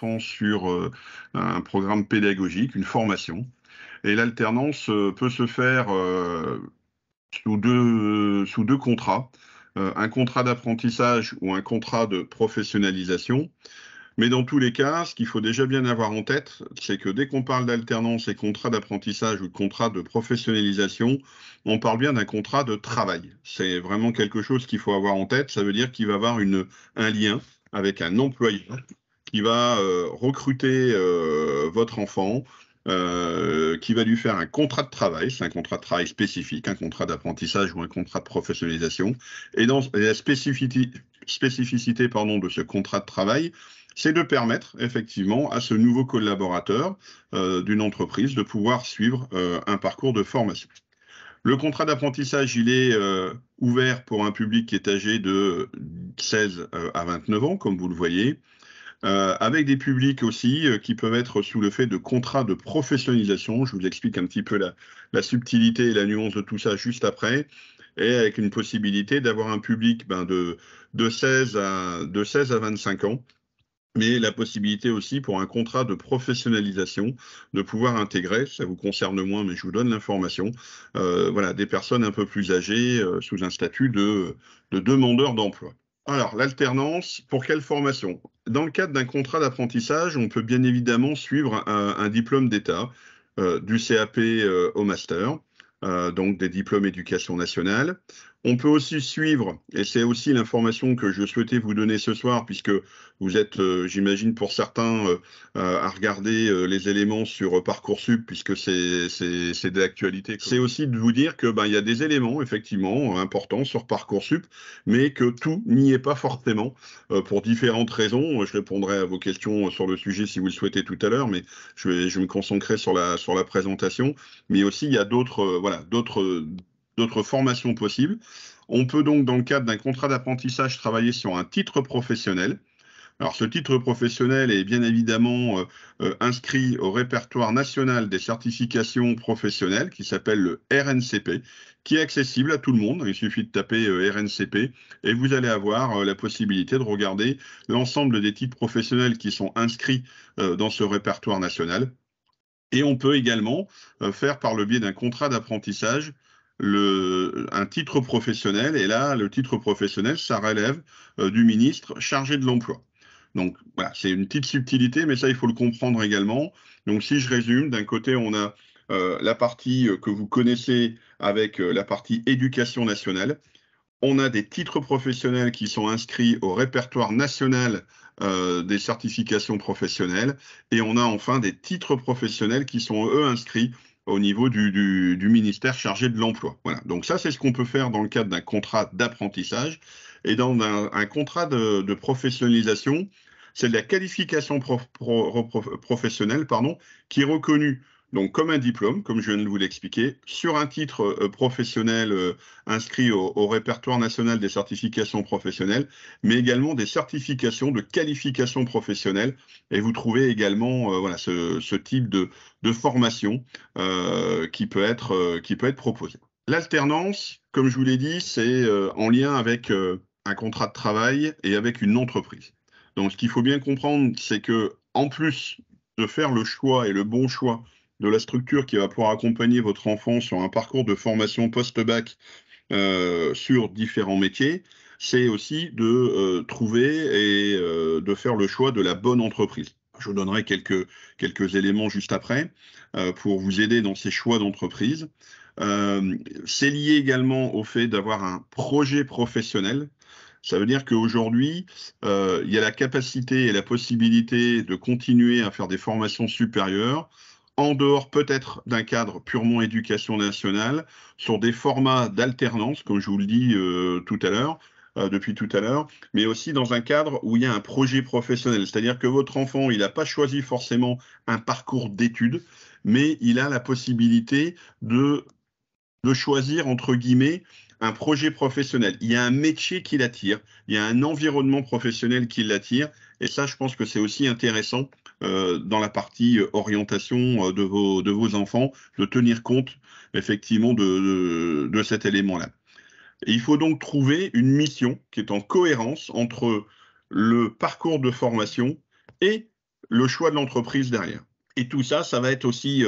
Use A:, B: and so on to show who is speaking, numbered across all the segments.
A: enfants sur un programme pédagogique, une formation. Et l'alternance peut se faire sous deux contrats, un contrat d'apprentissage ou un contrat de professionnalisation. Mais dans tous les cas, ce qu'il faut déjà bien avoir en tête, c'est que dès qu'on parle d'alternance et contrat d'apprentissage ou de contrat de professionnalisation, on parle bien d'un contrat de travail. C'est vraiment quelque chose qu'il faut avoir en tête. Ça veut dire qu'il va avoir un lien avec un employeur qui va recruter votre enfant, qui va lui faire un contrat de travail, c'est un contrat de travail spécifique, un contrat d'apprentissage ou un contrat de professionnalisation. Et dans la spécificité de ce contrat de travail, c'est de permettre effectivement à ce nouveau collaborateur d'une entreprise de pouvoir suivre un parcours de formation. Le contrat d'apprentissage, il est ouvert pour un public qui est âgé de 16 à 29 ans, comme vous le voyez, avec des publics aussi qui peuvent être sous le fait de contrats de professionnalisation. Je vous explique un petit peu la subtilité et la nuance de tout ça juste après, et avec une possibilité d'avoir un public de 16 à 25 ans, mais la possibilité aussi pour un contrat de professionnalisation de pouvoir intégrer, ça vous concerne moins, mais je vous donne l'information, voilà, des personnes un peu plus âgées sous un statut de demandeur d'emploi. Alors, l'alternance, pour quelle formation? Dans le cadre d'un contrat d'apprentissage, on peut bien évidemment suivre un diplôme d'État, du CAP au master, donc des diplômes éducation nationale. On peut aussi suivre, et c'est aussi l'information que je souhaitais vous donner ce soir, puisque vous êtes, j'imagine pour certains, à regarder les éléments sur Parcoursup, puisque c'est d'actualité. C'est aussi de vous dire que il y a des éléments effectivement importants sur Parcoursup, mais que tout n'y est pas forcément, pour différentes raisons. Je répondrai à vos questions sur le sujet si vous le souhaitez tout à l'heure, mais je vais me concentrer sur la présentation. Mais aussi, il y a d'autres formations possibles. On peut donc, dans le cadre d'un contrat d'apprentissage, travailler sur un titre professionnel. Alors, ce titre professionnel est bien évidemment inscrit au répertoire national des certifications professionnelles, qui s'appelle le RNCP, qui est accessible à tout le monde. Il suffit de taper RNCP et vous allez avoir la possibilité de regarder l'ensemble des titres professionnels qui sont inscrits dans ce répertoire national. Et on peut également faire par le biais d'un contrat d'apprentissage un titre professionnel. Et là, le titre professionnel, ça relève du ministre chargé de l'emploi. Donc voilà, c'est une petite subtilité, mais ça, il faut le comprendre également. Donc si je résume, d'un côté, on a la partie que vous connaissez avec la partie éducation nationale. On a des titres professionnels qui sont inscrits au répertoire national des certifications professionnelles. Et on a enfin des titres professionnels qui sont, eux, inscrits au niveau du ministère chargé de l'emploi. Voilà. Donc ça, c'est ce qu'on peut faire dans le cadre d'un contrat d'apprentissage. Et dans un contrat de professionnalisation, c'est de la qualification professionnelle, qui est reconnue donc comme un diplôme, comme je viens de vous l'expliquer, sur un titre professionnel inscrit au répertoire national des certifications professionnelles, mais également des certifications de qualification professionnelle. Et vous trouvez également voilà, ce type de formation qui peut être proposé. L'alternance, comme je vous l'ai dit, c'est en lien avec un contrat de travail et avec une entreprise. Donc, ce qu'il faut bien comprendre, c'est que en plus de faire le choix et le bon choix de la structure qui va pouvoir accompagner votre enfant sur un parcours de formation post-bac sur différents métiers, c'est aussi de trouver et de faire le choix de la bonne entreprise. Je vous donnerai quelques éléments juste après pour vous aider dans ces choix d'entreprise. C'est lié également au fait d'avoir un projet professionnel. Ça veut dire qu'aujourd'hui, il y a la capacité et la possibilité de continuer à faire des formations supérieures en dehors peut-être d'un cadre purement éducation nationale, sur des formats d'alternance, comme je vous le dis depuis tout à l'heure, mais aussi dans un cadre où il y a un projet professionnel. C'est-à-dire que votre enfant, il n'a pas choisi forcément un parcours d'études, mais il a la possibilité de choisir, entre guillemets, un projet professionnel. Il y a un métier qui l'attire, il y a un environnement professionnel qui l'attire, et ça, je pense que c'est aussi intéressant dans la partie orientation de vos enfants, de tenir compte effectivement de cet élément-là. Et il faut donc trouver une mission qui est en cohérence entre le parcours de formation et le choix de l'entreprise derrière. Et tout ça, ça va être aussi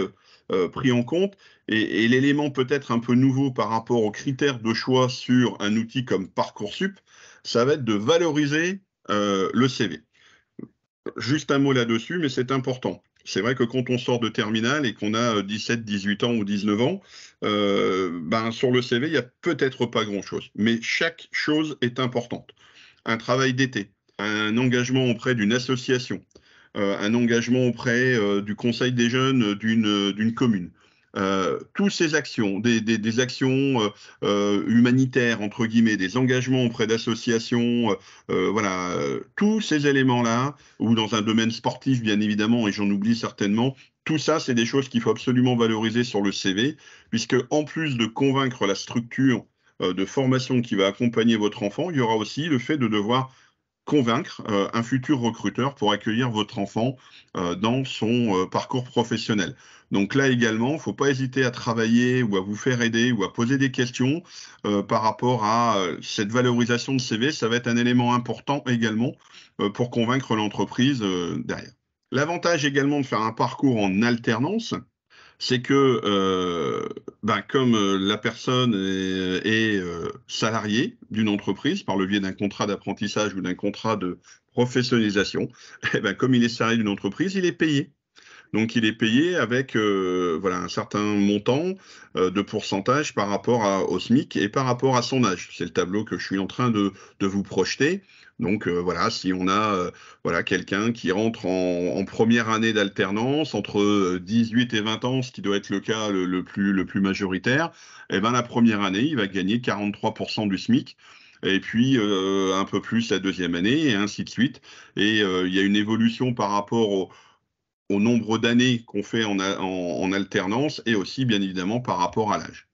A: pris en compte. Et l'élément peut-être un peu nouveau par rapport aux critères de choix sur un outil comme Parcoursup, ça va être de valoriser le CV. Juste un mot là-dessus, mais c'est important. C'est vrai que quand on sort de terminale et qu'on a 17, 18 ans ou 19 ans, sur le CV, il n'y a peut-être pas grand-chose. Mais chaque chose est importante. Un travail d'été, un engagement auprès d'une association, un engagement auprès du conseil des jeunes d'une commune. Toutes ces actions, des actions humanitaires, entre guillemets, des engagements auprès d'associations, voilà, tous ces éléments-là, ou dans un domaine sportif, bien évidemment, et j'en oublie certainement, tout ça, c'est des choses qu'il faut absolument valoriser sur le CV, puisque en plus de convaincre la structure de formation qui va accompagner votre enfant, il y aura aussi le fait de devoir convaincre un futur recruteur pour accueillir votre enfant dans son parcours professionnel. Donc là également, il ne faut pas hésiter à travailler ou à vous faire aider ou à poser des questions par rapport à cette valorisation de CV. Ça va être un élément important également pour convaincre l'entreprise derrière. L'avantage également de faire un parcours en alternance, c'est que comme la personne est salariée d'une entreprise par le biais d'un contrat d'apprentissage ou d'un contrat de professionnalisation, et ben, comme il est salarié d'une entreprise, il est payé. Donc il est payé avec un certain montant de pourcentage par rapport au SMIC et par rapport à son âge. C'est le tableau que je suis en train de vous projeter. Donc si on a quelqu'un qui rentre en première année d'alternance entre 18 et 20 ans, ce qui doit être le cas le plus majoritaire, eh ben, la première année, il va gagner 43% du SMIC. Et puis un peu plus la deuxième année, et ainsi de suite. Et il y a une évolution par rapport au nombre d'années qu'on fait en alternance et aussi, bien évidemment, par rapport à l'âge.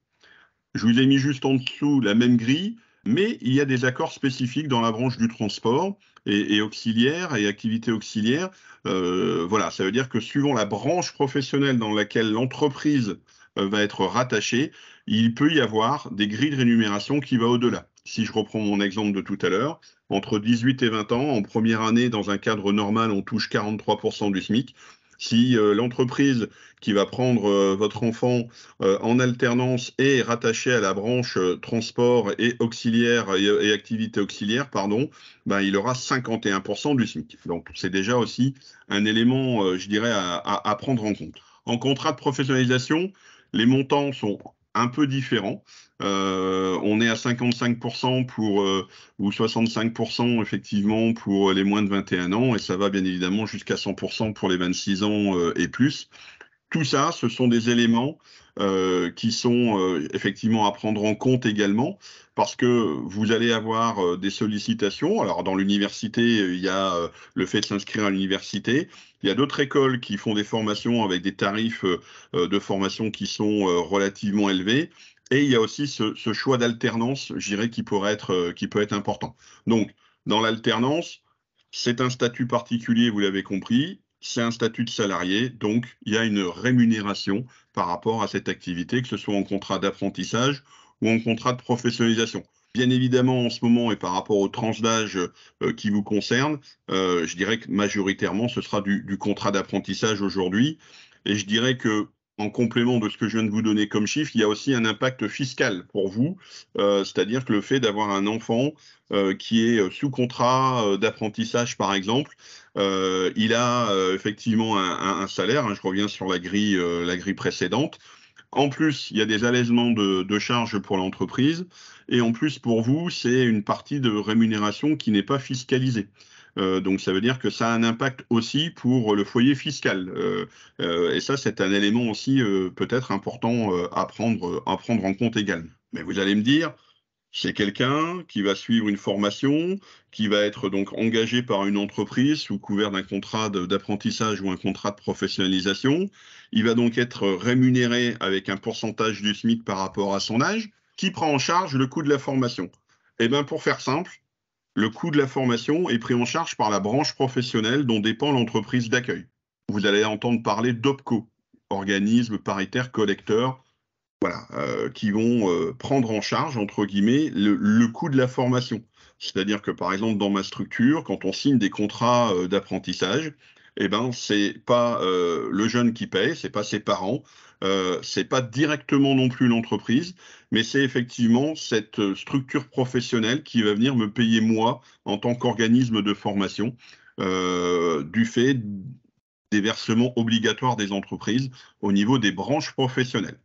A: Je vous ai mis juste en dessous la même grille, mais il y a des accords spécifiques dans la branche du transport et auxiliaire et activités auxiliaires. Ça veut dire que suivant la branche professionnelle dans laquelle l'entreprise va être rattachée, il peut y avoir des grilles de rémunération qui vont au-delà. Si je reprends mon exemple de tout à l'heure, entre 18 et 20 ans, en première année, dans un cadre normal, on touche 43% du SMIC. Si l'entreprise qui va prendre votre enfant en alternance est rattachée à la branche transport et auxiliaire et activité auxiliaire, il aura 51% du SMIC. Donc c'est déjà aussi un élément, je dirais, à prendre en compte. En contrat de professionnalisation, les montants sont un peu différents. On est à 55% ou 65% effectivement pour les moins de 21 ans et ça va bien évidemment jusqu'à 100% pour les 26 ans et plus. Tout ça, ce sont des éléments qui sont effectivement à prendre en compte également parce que vous allez avoir des sollicitations. Alors dans l'université, il y a le fait de s'inscrire à l'université. Il y a d'autres écoles qui font des formations avec des tarifs de formation qui sont relativement élevés. Et il y a aussi ce choix d'alternance, je dirais, qui peut être important. Donc, dans l'alternance, c'est un statut particulier, vous l'avez compris, c'est un statut de salarié, donc il y a une rémunération par rapport à cette activité, que ce soit en contrat d'apprentissage ou en contrat de professionnalisation. Bien évidemment, en ce moment, et par rapport aux tranches d'âge qui vous concernent, je dirais que majoritairement, ce sera du contrat d'apprentissage aujourd'hui. Et je dirais que en complément de ce que je viens de vous donner comme chiffre, il y a aussi un impact fiscal pour vous, c'est-à-dire que le fait d'avoir un enfant qui est sous contrat d'apprentissage, par exemple, il a effectivement un salaire, hein, je reviens sur la grille précédente. En plus, il y a des allègements de charges pour l'entreprise. Et en plus, pour vous, c'est une partie de rémunération qui n'est pas fiscalisée. Donc, ça veut dire que ça a un impact aussi pour le foyer fiscal. Et ça, c'est un élément aussi peut-être important à prendre en compte également. Mais vous allez me dire, c'est quelqu'un qui va suivre une formation, qui va être donc engagé par une entreprise sous couvert d'un contrat d'apprentissage ou un contrat de professionnalisation. Il va donc être rémunéré avec un pourcentage du SMIC par rapport à son âge. Qui prend en charge le coût de la formation? Eh bien, pour faire simple, le coût de la formation est pris en charge par la branche professionnelle dont dépend l'entreprise d'accueil. Vous allez entendre parler d'OPCO, organisme paritaire collecteur, qui vont prendre en charge, entre guillemets, le coût de la formation. C'est-à-dire que, par exemple, dans ma structure, quand on signe des contrats d'apprentissage, eh ben, c'est pas le jeune qui paye, c'est pas ses parents, c'est pas directement non plus l'entreprise, mais c'est effectivement cette structure professionnelle qui va venir me payer moi en tant qu'organisme de formation du fait des versements obligatoires des entreprises au niveau des branches professionnelles.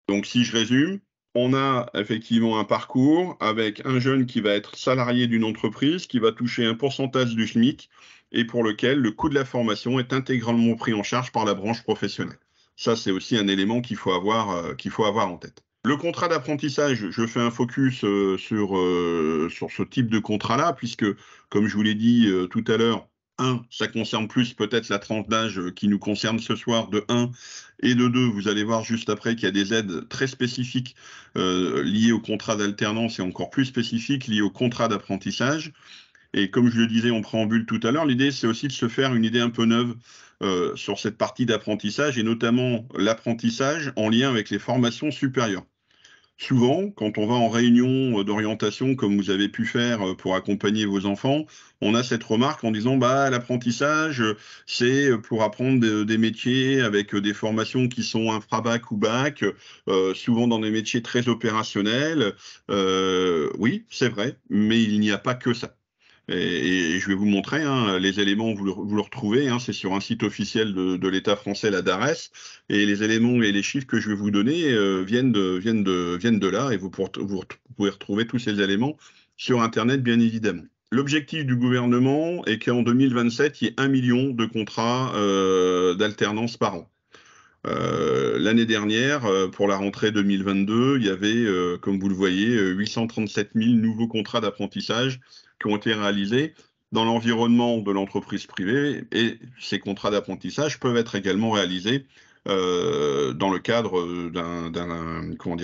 A: Donc, si je résume, on a effectivement un parcours avec un jeune qui va être salarié d'une entreprise, qui va toucher un pourcentage du SMIC et pour lequel le coût de la formation est intégralement pris en charge par la branche professionnelle. Ça, c'est aussi un élément qu'il faut avoir en tête. Le contrat d'apprentissage, je fais un focus sur ce type de contrat-là, puisque, comme je vous l'ai dit tout à l'heure, ça concerne plus peut-être la tranche d'âge qui nous concerne ce soir de 1, et de 2, vous allez voir juste après qu'il y a des aides très spécifiques liées au contrat d'alternance et encore plus spécifiques liées au contrat d'apprentissage. Et comme je le disais en préambule tout à l'heure, l'idée, c'est aussi de se faire une idée un peu neuve sur cette partie d'apprentissage et notamment l'apprentissage en lien avec les formations supérieures. Souvent, quand on va en réunion d'orientation, comme vous avez pu faire pour accompagner vos enfants, on a cette remarque en disant bah l'apprentissage, c'est pour apprendre des métiers avec des formations qui sont infra-bac ou bac, souvent dans des métiers très opérationnels. Oui, c'est vrai, mais il n'y a pas que ça. Et je vais vous montrer, hein, les éléments, vous le retrouvez, hein, c'est sur un site officiel de l'État français, la DARES, et les éléments et les chiffres que je vais vous donner viennent de là, et vous pouvez retrouver tous ces éléments sur Internet, bien évidemment. L'objectif du gouvernement est qu'en 2027, il y ait 1 million de contrats d'alternance par an. L'année dernière, pour la rentrée 2022, il y avait, comme vous le voyez, 837 000 nouveaux contrats d'apprentissage qui ont été réalisés dans l'environnement de l'entreprise privée et ces contrats d'apprentissage peuvent être également réalisés dans le cadre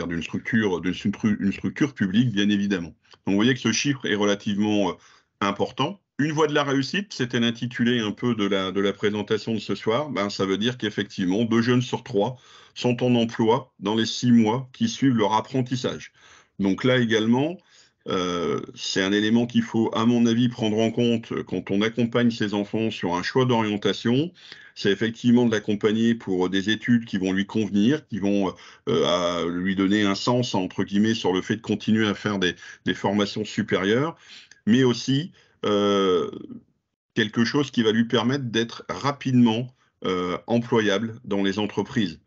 A: d'une structure publique, bien évidemment. Donc vous voyez que ce chiffre est relativement important. Une voie de la réussite, c'était l'intitulé un peu de la présentation de ce soir. Ben, ça veut dire qu'effectivement, 2 jeunes sur 3 sont en emploi dans les 6 mois qui suivent leur apprentissage. Donc là également, c'est un élément qu'il faut, à mon avis, prendre en compte quand on accompagne ses enfants sur un choix d'orientation. C'est effectivement de l'accompagner pour des études qui vont lui convenir, qui vont lui donner un sens, entre guillemets, sur le fait de continuer à faire des formations supérieures, mais aussi euh, quelque chose qui va lui permettre d'être rapidement employable dans les entreprises.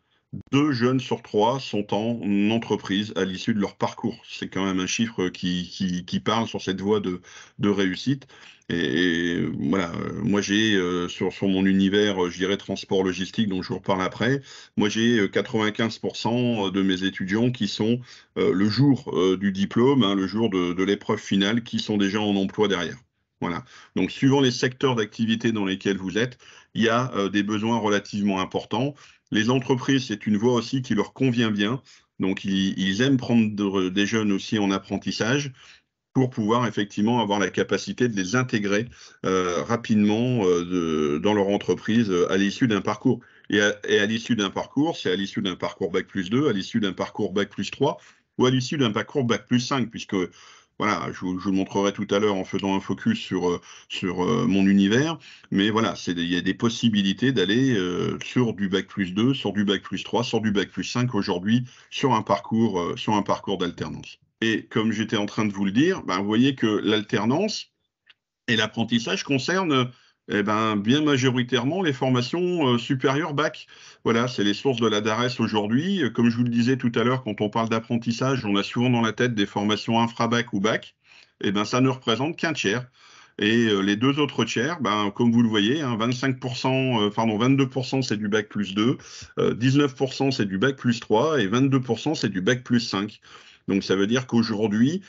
A: 2 jeunes sur 3 sont en entreprise à l'issue de leur parcours. C'est quand même un chiffre qui parle sur cette voie de réussite. Et voilà, moi j'ai sur mon univers, je dirais transport logistique, dont je vous reparle après, moi j'ai 95% de mes étudiants qui sont le jour du diplôme, hein, le jour de l'épreuve finale, qui sont déjà en emploi derrière. Voilà. Donc, suivant les secteurs d'activité dans lesquels vous êtes, il y a des besoins relativement importants. Les entreprises, c'est une voie aussi qui leur convient bien. Donc, ils aiment prendre des jeunes aussi en apprentissage pour pouvoir effectivement avoir la capacité de les intégrer rapidement dans leur entreprise à l'issue d'un parcours. Et à l'issue d'un parcours, c'est à l'issue d'un parcours Bac+2, à l'issue d'un parcours Bac+3 ou à l'issue d'un parcours Bac+5, puisque voilà, je vous le montrerai tout à l'heure en faisant un focus sur mon univers, mais voilà, il y a des possibilités d'aller sur du Bac+2, sur du Bac+3, sur du Bac+5 aujourd'hui sur un parcours d'alternance. Et comme j'étais en train de vous le dire, ben, vous voyez que l'alternance et l'apprentissage concernent bien majoritairement les formations supérieures bac. Voilà, c'est les sources de la DARES aujourd'hui. Comme je vous le disais tout à l'heure, quand on parle d'apprentissage, on a souvent dans la tête des formations infra-bac ou bac. Et ben, ça ne représente qu'un tiers. Et les 2 autres tiers, ben, comme vous le voyez, hein, 22% c'est du Bac+2, 19% c'est du Bac+3 et 22% c'est du Bac+5. Donc ça veut dire qu'aujourd'hui,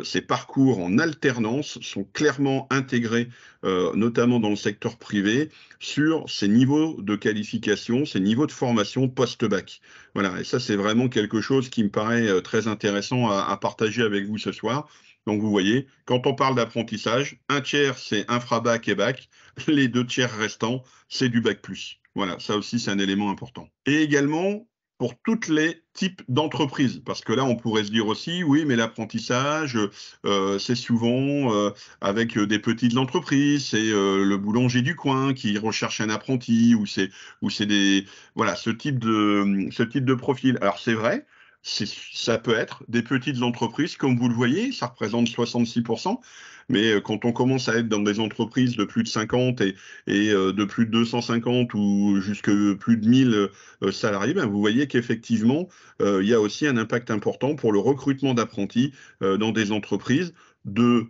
A: ces parcours en alternance sont clairement intégrés, notamment dans le secteur privé, sur ces niveaux de qualification, ces niveaux de formation post-bac. Voilà, et ça c'est vraiment quelque chose qui me paraît très intéressant à partager avec vous ce soir. Donc vous voyez, quand on parle d'apprentissage, un tiers c'est infra-bac et bac, les 2 tiers restants c'est du bac+. Voilà, ça aussi c'est un élément important. Et également, pour tous les types d'entreprises. Parce que là, on pourrait se dire aussi, oui, mais l'apprentissage, c'est souvent avec des petites entreprises, c'est le boulanger du coin qui recherche un apprenti, ou c'est des voilà ce type de profil. Alors c'est vrai, ça peut être des petites entreprises, comme vous le voyez, ça représente 66%. Mais quand on commence à être dans des entreprises de plus de 50 et de plus de 250 ou jusque plus de 1000 salariés, ben vous voyez qu'effectivement, il y a aussi un impact important pour le recrutement d'apprentis dans des entreprises de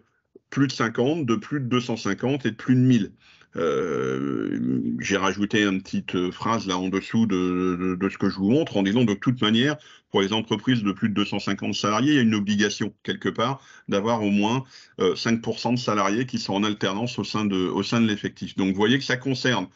A: plus de 50, de plus de 250 et de plus de 1000. J'ai rajouté une petite phrase là en dessous de ce que je vous montre en disant de toute manière, pour les entreprises de plus de 250 salariés, il y a une obligation quelque part d'avoir au moins 5% de salariés qui sont en alternance au sein de l'effectif. Donc vous voyez que ça concerne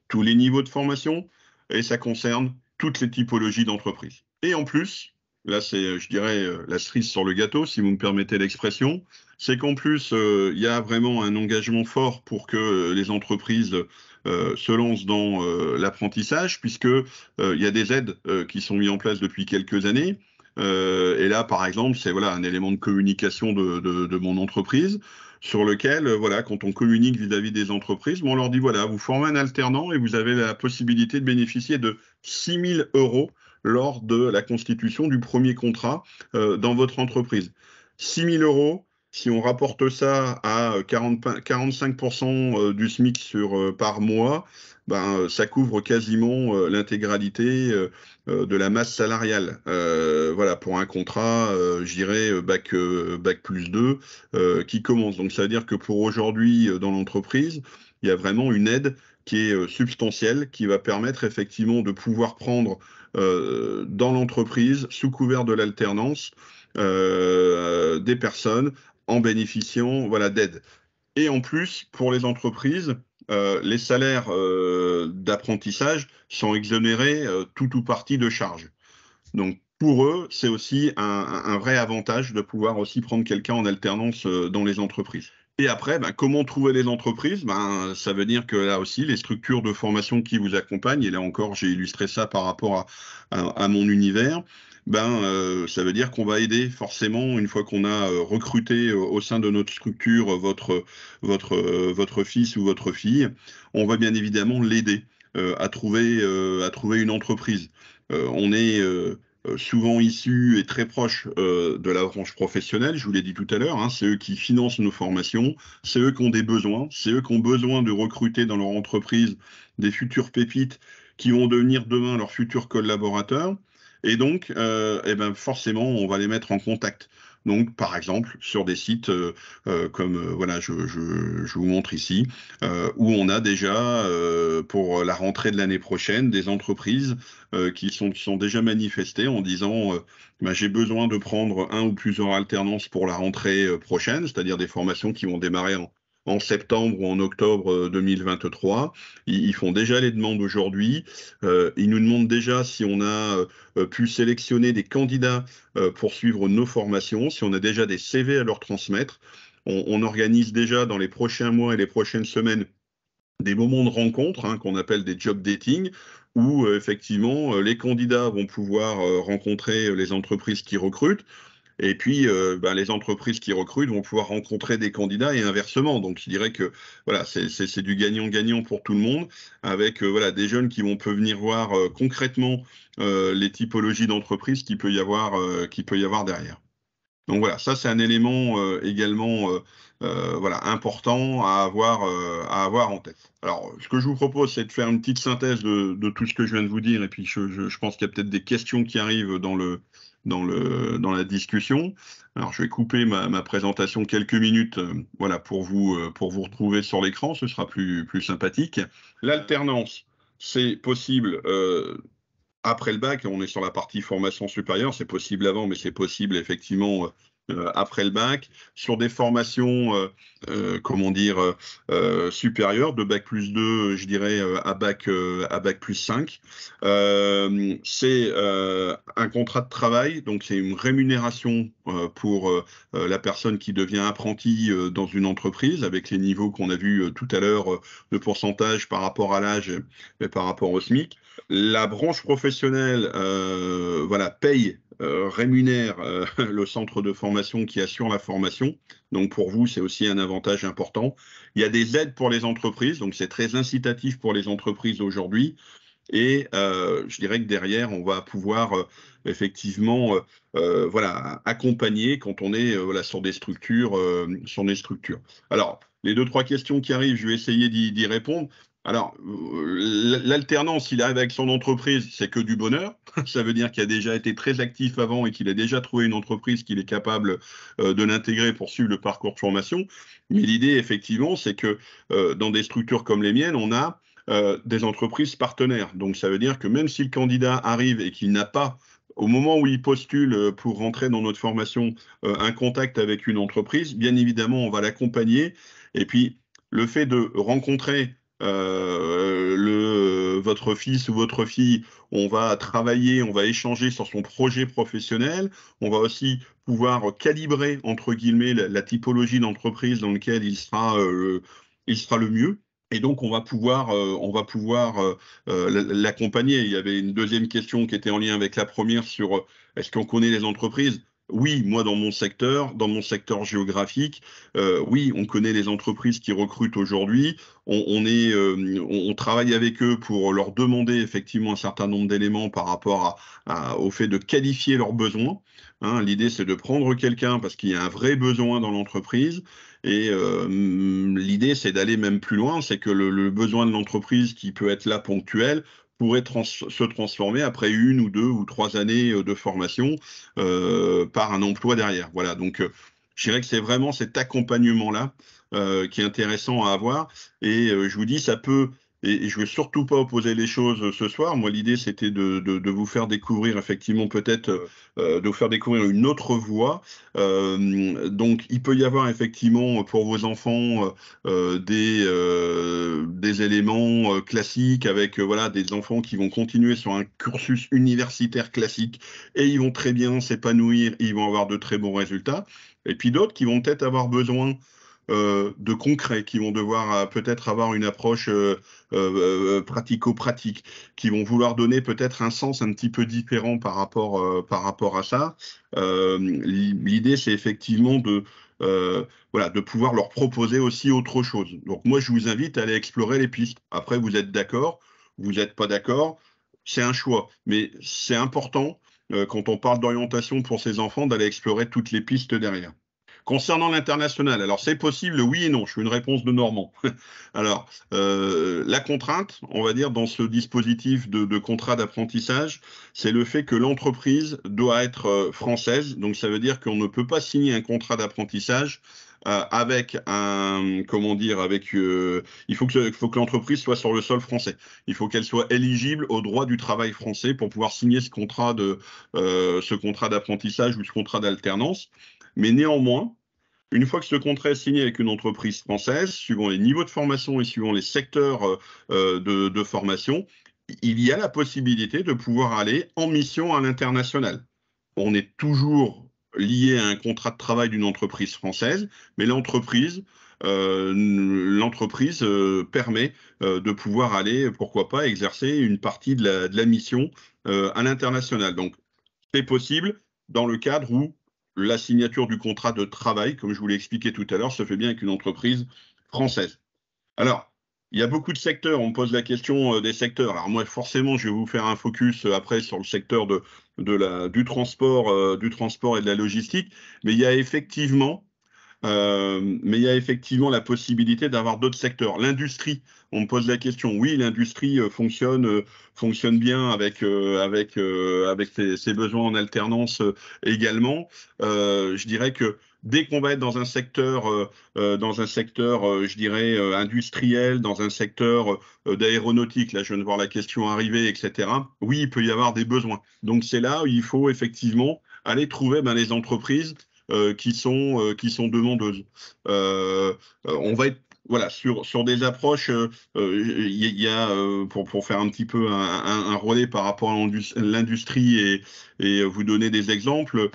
A: tous les niveaux de formation et ça concerne toutes les typologies d'entreprises. Et en plus, là c'est, je dirais, la cerise sur le gâteau, si vous me permettez l'expression, c'est qu'en plus, il y a vraiment un engagement fort pour que les entreprises se lancent dans l'apprentissage, puisque il y a des aides qui sont mises en place depuis quelques années. Et là, par exemple, c'est voilà un élément de communication de mon entreprise sur lequel, voilà, quand on communique vis-à-vis des entreprises, on leur dit, voilà, vous formez un alternant et vous avez la possibilité de bénéficier de 6 000 euros lors de la constitution du premier contrat dans votre entreprise. 6 000 euros, si on rapporte ça à 45% du SMIC par mois, ben, ça couvre quasiment l'intégralité de la masse salariale. Voilà, pour un contrat, je dirais, bac plus 2 qui commence. Donc, ça veut dire que pour aujourd'hui, dans l'entreprise, il y a vraiment une aide qui est substantielle, qui va permettre effectivement de pouvoir prendre dans l'entreprise, sous couvert de l'alternance, des personnes en bénéficiant voilà, d'aide. Et en plus, pour les entreprises, les salaires d'apprentissage sont exonérés tout ou partie de charges. Donc pour eux, c'est aussi un vrai avantage de pouvoir aussi prendre quelqu'un en alternance dans les entreprises. Et après, ben, comment trouver les entreprises? Ben, ça veut dire que là aussi, les structures de formation qui vous accompagnent, et là encore, j'ai illustré ça par rapport à mon univers, ben, ça veut dire qu'on va aider forcément, une fois qu'on a recruté au sein de notre structure votre fils ou votre fille, on va bien évidemment l'aider à trouver une entreprise. On est souvent issus et très proches de la branche professionnelle, je vous l'ai dit tout à l'heure, hein, c'est eux qui financent nos formations, c'est eux qui ont des besoins, c'est eux qui ont besoin de recruter dans leur entreprise des futures pépites qui vont devenir demain leurs futurs collaborateurs. Et donc, eh ben forcément, on va les mettre en contact. Donc, par exemple, sur des sites comme voilà, je vous montre ici, où on a déjà pour la rentrée de l'année prochaine des entreprises qui sont déjà manifestées en disant bah, j'ai besoin de prendre un ou plusieurs alternances pour la rentrée prochaine, c'est-à-dire des formations qui vont démarrer en septembre ou en octobre 2023. Ils font déjà les demandes aujourd'hui. Ils nous demandent déjà si on a pu sélectionner des candidats pour suivre nos formations, si on a déjà des CV à leur transmettre. On organise déjà dans les prochains mois et les prochaines semaines des moments de rencontre hein, qu'on appelle des job dating, où effectivement les candidats vont pouvoir rencontrer les entreprises qui recrutent. Et puis, ben, les entreprises qui recrutent vont pouvoir rencontrer des candidats et inversement. Donc, je dirais que voilà, c'est du gagnant-gagnant pour tout le monde, avec voilà, des jeunes qui vont venir voir concrètement les typologies d'entreprises qu'il peut y avoir derrière. Donc voilà, ça c'est un élément également voilà, important à avoir en tête. Alors, ce que je vous propose, c'est de faire une petite synthèse de tout ce que je viens de vous dire, et puis je pense qu'il y a peut-être des questions qui arrivent dans la discussion. Alors, je vais couper ma présentation quelques minutes voilà, pour vous retrouver sur l'écran, ce sera plus sympathique. L'alternance, c'est possible après le bac, on est sur la partie formation supérieure, c'est possible avant, mais c'est possible effectivement après le bac, sur des formations, comment dire, supérieures, de bac+2, je dirais, à bac+5. C'est un contrat de travail, donc c'est une rémunération pour la personne qui devient apprenti dans une entreprise, avec les niveaux qu'on a vus tout à l'heure, de pourcentage par rapport à l'âge et par rapport au SMIC. La branche professionnelle, voilà, paye, rémunère le centre de formation qui assure la formation. Donc pour vous, c'est aussi un avantage important. Il y a des aides pour les entreprises, donc c'est très incitatif pour les entreprises aujourd'hui. Et je dirais que derrière, on va pouvoir effectivement voilà, accompagner quand on est voilà, sur des structures, Alors, les deux, trois questions qui arrivent, je vais essayer d'y répondre. Alors, l'alternance, il arrive avec son entreprise, c'est que du bonheur. Ça veut dire qu'il a déjà été très actif avant et qu'il a déjà trouvé une entreprise qu'il est capable de l'intégrer pour suivre le parcours de formation. Mais l'idée, effectivement, c'est que dans des structures comme les miennes, on a des entreprises partenaires. Donc ça veut dire que même si le candidat arrive et qu'il n'a pas, au moment où il postule pour rentrer dans notre formation, un contact avec une entreprise, bien évidemment, on va l'accompagner. Et puis, le fait de rencontrer votre fils ou votre fille, on va travailler, on va échanger sur son projet professionnel, on va aussi pouvoir calibrer, entre guillemets, la typologie d'entreprise dans laquelle il sera le mieux. Et donc, on va pouvoir l'accompagner. Il y avait une deuxième question qui était en lien avec la première sur est-ce qu'on connaît les entreprises? Oui, moi, dans mon secteur géographique, oui, on connaît les entreprises qui recrutent aujourd'hui. On travaille avec eux pour leur demander effectivement un certain nombre d'éléments par rapport au fait de qualifier leurs besoins. Hein, l'idée, c'est de prendre quelqu'un parce qu'il y a un vrai besoin dans l'entreprise. Et l'idée, c'est d'aller même plus loin, c'est que le besoin de l'entreprise qui peut être là ponctuel pourrait se transformer après 1 ou 2 ou 3 années de formation par un emploi derrière. Voilà, donc je dirais que c'est vraiment cet accompagnement-là qui est intéressant à avoir. Et je vous dis, ça peut, et je ne veux surtout pas opposer les choses ce soir. Moi, l'idée, c'était de vous faire découvrir effectivement peut-être, de vous faire découvrir une autre voie. Donc, il peut y avoir effectivement pour vos enfants des éléments classiques avec voilà, des enfants qui vont continuer sur un cursus universitaire classique et ils vont très bien s'épanouir, ils vont avoir de très bons résultats. Et puis d'autres qui vont peut-être avoir besoin de concret, qui vont devoir peut-être avoir une approche pratico-pratique, qui vont vouloir donner peut-être un sens un petit peu différent par rapport à ça. L'idée, c'est effectivement voilà, de pouvoir leur proposer aussi autre chose. Donc moi, je vous invite à aller explorer les pistes. Après, vous êtes d'accord, vous n'êtes pas d'accord, c'est un choix. Mais c'est important, quand on parle d'orientation pour ces enfants, d'aller explorer toutes les pistes derrière. Concernant l'international, alors c'est possible, oui et non. Je fais une réponse de Normand. Alors, la contrainte, on va dire, dans ce dispositif de contrat d'apprentissage, c'est le fait que l'entreprise doit être française. Donc, ça veut dire qu'on ne peut pas signer un contrat d'apprentissage avec comment dire, il faut que l'entreprise soit sur le sol français. Il faut qu'elle soit éligible au droit du travail français pour pouvoir signer ce contrat d'apprentissage ou ce contrat d'alternance. Mais néanmoins, une fois que ce contrat est signé avec une entreprise française, suivant les niveaux de formation et suivant les secteurs de formation, il y a la possibilité de pouvoir aller en mission à l'international. On est toujours lié à un contrat de travail d'une entreprise française, mais l'entreprise permet de pouvoir aller, pourquoi pas, exercer une partie de la mission à l'international. Donc, c'est possible dans le cadre où la signature du contrat de travail, comme je vous l'ai expliqué tout à l'heure, se fait bien avec une entreprise française. Alors, il y a beaucoup de secteurs, on me pose la question des secteurs. Alors moi, forcément, je vais vous faire un focus après sur le secteur du transport et de la logistique, mais il y a effectivement la possibilité d'avoir d'autres secteurs. L'industrie, on me pose la question. Oui, l'industrie fonctionne bien avec ses besoins en alternance également. Je dirais que dès qu'on va être dans un secteur, je dirais industriel, dans un secteur d'aéronautique, là je viens de voir la question arriver, etc. Oui, il peut y avoir des besoins. Donc c'est là où il faut effectivement aller trouver les entreprises qui sont demandeuses. On va être voilà, sur des approches, il y a, pour faire un petit peu un relais par rapport à l'industrie et vous donner des exemples,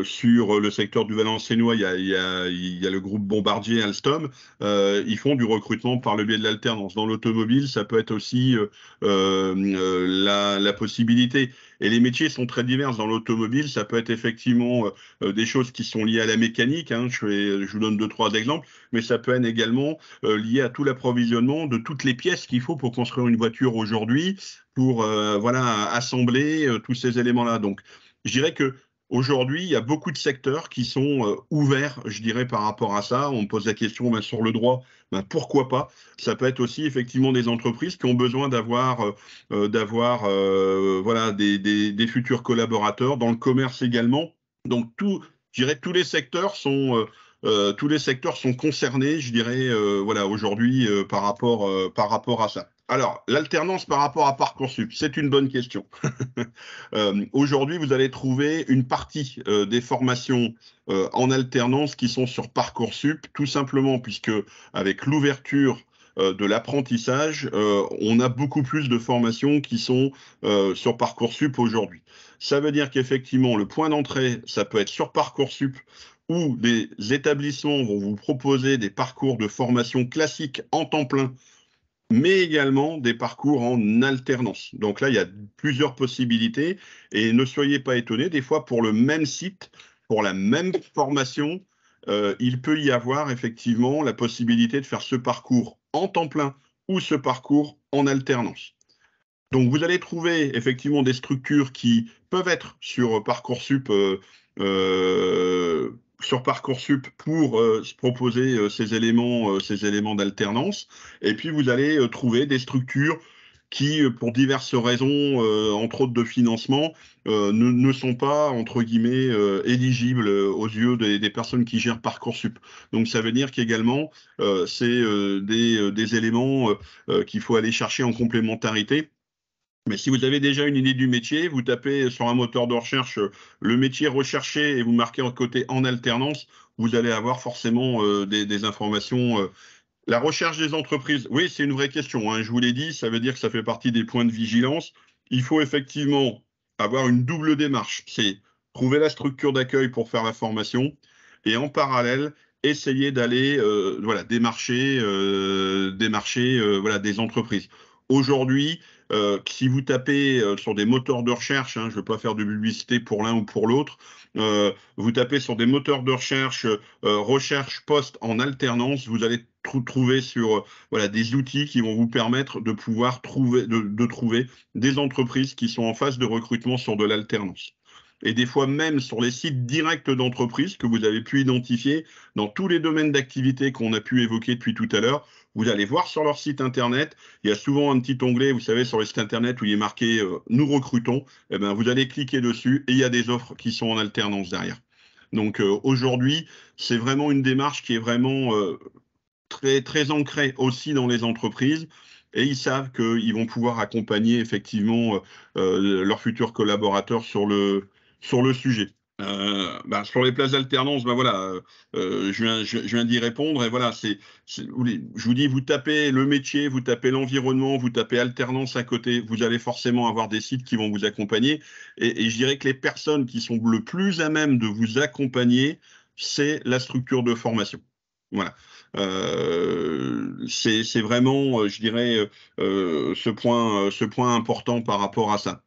A: sur le secteur du Valenciennois, il y a le groupe Bombardier, Alstom, ils font du recrutement par le biais de l'alternance. Dans l'automobile, ça peut être aussi la possibilité. Et les métiers sont très divers. Dans l'automobile, ça peut être effectivement des choses qui sont liées à la mécanique, hein, je vous donne deux, trois exemples, mais ça peut être également lié à tout l'approvisionnement de toutes les pièces qu'il faut pour construire une voiture aujourd'hui, pour voilà, assembler tous ces éléments-là. Donc, je dirais que aujourd'hui, il y a beaucoup de secteurs qui sont ouverts, je dirais, par rapport à ça. On me pose la question sur le droit, pourquoi pas? Ça peut être aussi effectivement des entreprises qui ont besoin d'avoir voilà, des futurs collaborateurs, dans le commerce également. Donc, je dirais, tous les secteurs sont concernés, je dirais, voilà, aujourd'hui, par rapport à ça. Alors, l'alternance par rapport à Parcoursup, c'est une bonne question. Aujourd'hui, vous allez trouver une partie des formations en alternance qui sont sur Parcoursup, tout simplement puisque avec l'ouverture de l'apprentissage, on a beaucoup plus de formations qui sont sur Parcoursup aujourd'hui. Ça veut dire qu'effectivement, le point d'entrée, ça peut être sur Parcoursup, où des établissements vont vous proposer des parcours de formation classiques en temps plein, mais également des parcours en alternance. Donc là, il y a plusieurs possibilités et ne soyez pas étonnés, des fois pour le même site, pour la même formation, il peut y avoir effectivement la possibilité de faire ce parcours en temps plein ou ce parcours en alternance. Donc vous allez trouver effectivement des structures qui peuvent être sur Parcoursup pour se proposer ces éléments d'alternance. Et puis vous allez trouver des structures qui, pour diverses raisons, entre autres de financement, ne sont pas, entre guillemets, éligibles aux yeux des personnes qui gèrent Parcoursup. Donc ça veut dire qu'également, c'est des éléments qu'il faut aller chercher en complémentarité. Mais si vous avez déjà une idée du métier, vous tapez sur un moteur de recherche le métier recherché et vous marquez en côté en alternance, vous allez avoir forcément des informations. La recherche des entreprises, oui, c'est une vraie question, hein, je vous l'ai dit, ça veut dire que ça fait partie des points de vigilance. Il faut effectivement avoir une double démarche. C'est trouver la structure d'accueil pour faire la formation et en parallèle, essayer d'aller voilà, démarcher voilà, des entreprises. Aujourd'hui, si vous tapez sur des moteurs de recherche, hein, je ne veux pas faire de publicité pour l'un ou pour l'autre, vous tapez sur des moteurs de recherche, recherche poste en alternance, vous allez trouver sur voilà, des outils qui vont vous permettre de pouvoir trouver des entreprises qui sont en phase de recrutement sur de l'alternance. Et des fois même sur les sites directs d'entreprises que vous avez pu identifier dans tous les domaines d'activité qu'on a pu évoquer depuis tout à l'heure, vous allez voir sur leur site internet, il y a souvent un petit onglet, vous savez, sur le site internet où il est marqué nous recrutons, eh ben, vous allez cliquer dessus et il y a des offres qui sont en alternance derrière. Donc aujourd'hui, c'est vraiment une démarche qui est vraiment très, très ancrée aussi dans les entreprises. Et ils savent qu'ils vont pouvoir accompagner effectivement leurs futurs collaborateurs sur le sujet. Sur les places d'alternance, voilà, je viens d'y répondre et voilà, je vous dis, vous tapez le métier, vous tapez l'environnement, vous tapez alternance à côté, vous allez forcément avoir des sites qui vont vous accompagner et je dirais que les personnes qui sont le plus à même de vous accompagner, c'est la structure de formation. Voilà. C'est vraiment, je dirais, ce point important par rapport à ça.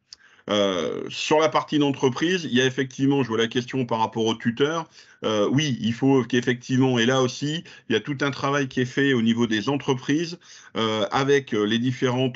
A: Sur la partie d'entreprise, il y a effectivement, je vois la question par rapport aux tuteurs. Oui, il faut qu'effectivement, et là aussi, il y a tout un travail qui est fait au niveau des entreprises avec les différents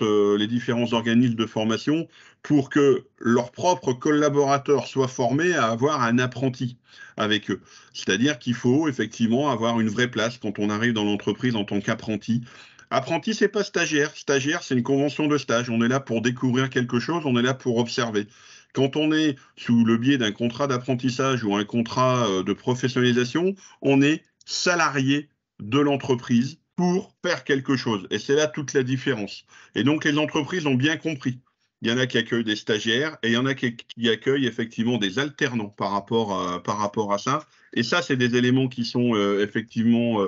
A: organismes de formation pour que leurs propres collaborateurs soient formés à avoir un apprenti avec eux. C'est-à-dire qu'il faut effectivement avoir une vraie place quand on arrive dans l'entreprise en tant qu'apprenti. Apprenti, c'est pas stagiaire. Stagiaire, c'est une convention de stage. On est là pour découvrir quelque chose, on est là pour observer. Quand on est sous le biais d'un contrat d'apprentissage ou un contrat de professionnalisation, on est salarié de l'entreprise pour faire quelque chose. Et c'est là toute la différence. Et donc, les entreprises ont bien compris il y en a qui accueillent des stagiaires et il y en a qui accueillent effectivement des alternants par rapport à ça. Et ça, c'est des éléments qui sont effectivement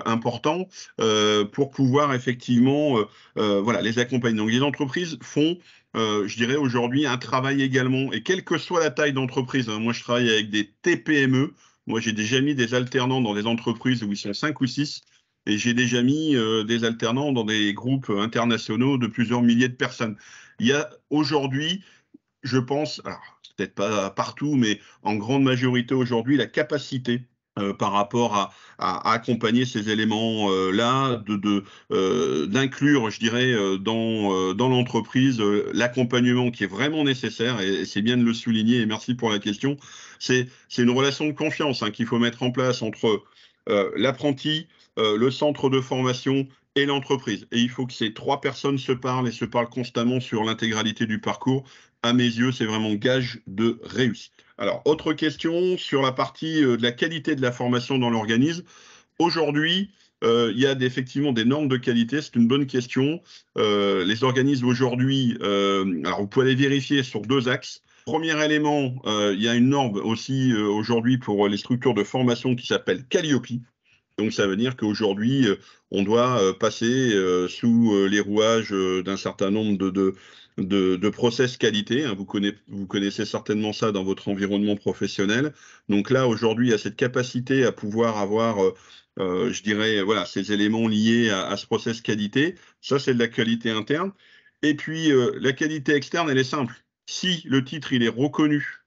A: importants pour pouvoir effectivement voilà, les accompagner. Donc les entreprises font, je dirais aujourd'hui, un travail également, et quelle que soit la taille d'entreprise, hein, moi je travaille avec des TPME, moi j'ai déjà mis des alternants dans des entreprises où ils sont 5 ou 6, et j'ai déjà mis des alternants dans des groupes internationaux de plusieurs milliers de personnes. Il y a aujourd'hui, je pense, alors peut-être pas partout, mais en grande majorité aujourd'hui, la capacité par rapport à accompagner ces éléments-là, d'inclure, je dirais, dans l'entreprise, l'accompagnement qui est vraiment nécessaire, et c'est bien de le souligner, et merci pour la question. C'est une relation de confiance hein, qu'il faut mettre en place entre l'apprenti, le centre de formation et l'entreprise. Et il faut que ces trois personnes se parlent et se parlent constamment sur l'intégralité du parcours. À mes yeux, c'est vraiment gage de réussite. Alors, autre question sur la partie de la qualité de la formation dans l'organisme. Aujourd'hui, il y a effectivement des normes de qualité, c'est une bonne question. Les organismes aujourd'hui, alors vous pouvez les vérifier sur 2 axes. Premier élément, il y a une norme aussi aujourd'hui pour les structures de formation qui s'appelle Calliope. Donc ça veut dire qu'aujourd'hui, on doit passer sous les rouages d'un certain nombre de process qualité. Hein. Vous connaissez certainement ça dans votre environnement professionnel. Donc là, aujourd'hui, il y a cette capacité à pouvoir avoir, je dirais, voilà, ces éléments liés à ce process qualité. Ça, c'est de la qualité interne. Et puis, la qualité externe, elle est simple. Si le titre, il est reconnu,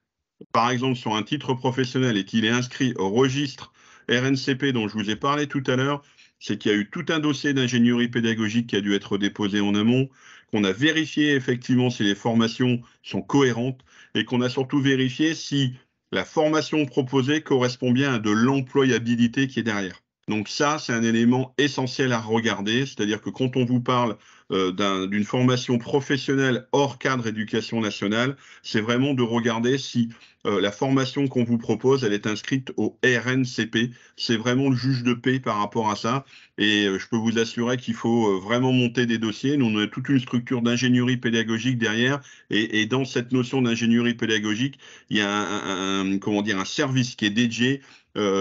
A: par exemple, sur un titre professionnel et qu'il est inscrit au registre RNCP dont je vous ai parlé tout à l'heure, c'est qu'il y a eu tout un dossier d'ingénierie pédagogique qui a dû être déposé en amont, qu'on a vérifié effectivement si les formations sont cohérentes et qu'on a surtout vérifié si la formation proposée correspond bien à de l'employabilité qui est derrière. Donc ça, c'est un élément essentiel à regarder, c'est-à-dire que quand on vous parle d'une formation professionnelle hors cadre éducation nationale, c'est vraiment de regarder si la formation qu'on vous propose, elle est inscrite au RNCP. C'est vraiment le juge de paix par rapport à ça. Et je peux vous assurer qu'il faut vraiment monter des dossiers. Nous, on a toute une structure d'ingénierie pédagogique derrière. Et dans cette notion d'ingénierie pédagogique, il y a comment dire, un service qui est dédié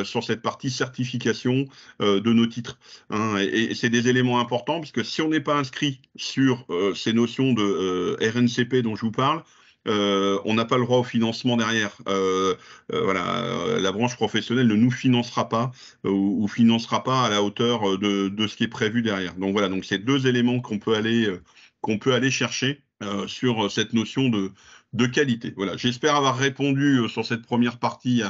A: sur cette partie certification de nos titres. Hein. Et c'est des éléments importants, parce que si on n'est pas inscrit sur ces notions de RNCP dont je vous parle, on n'a pas le droit au financement derrière. Voilà, la branche professionnelle ne nous financera pas ou financera pas à la hauteur de ce qui est prévu derrière. Donc voilà, donc c'est 2 éléments qu'on peut aller chercher sur cette notion de qualité. Voilà, j'espère avoir répondu sur cette première partie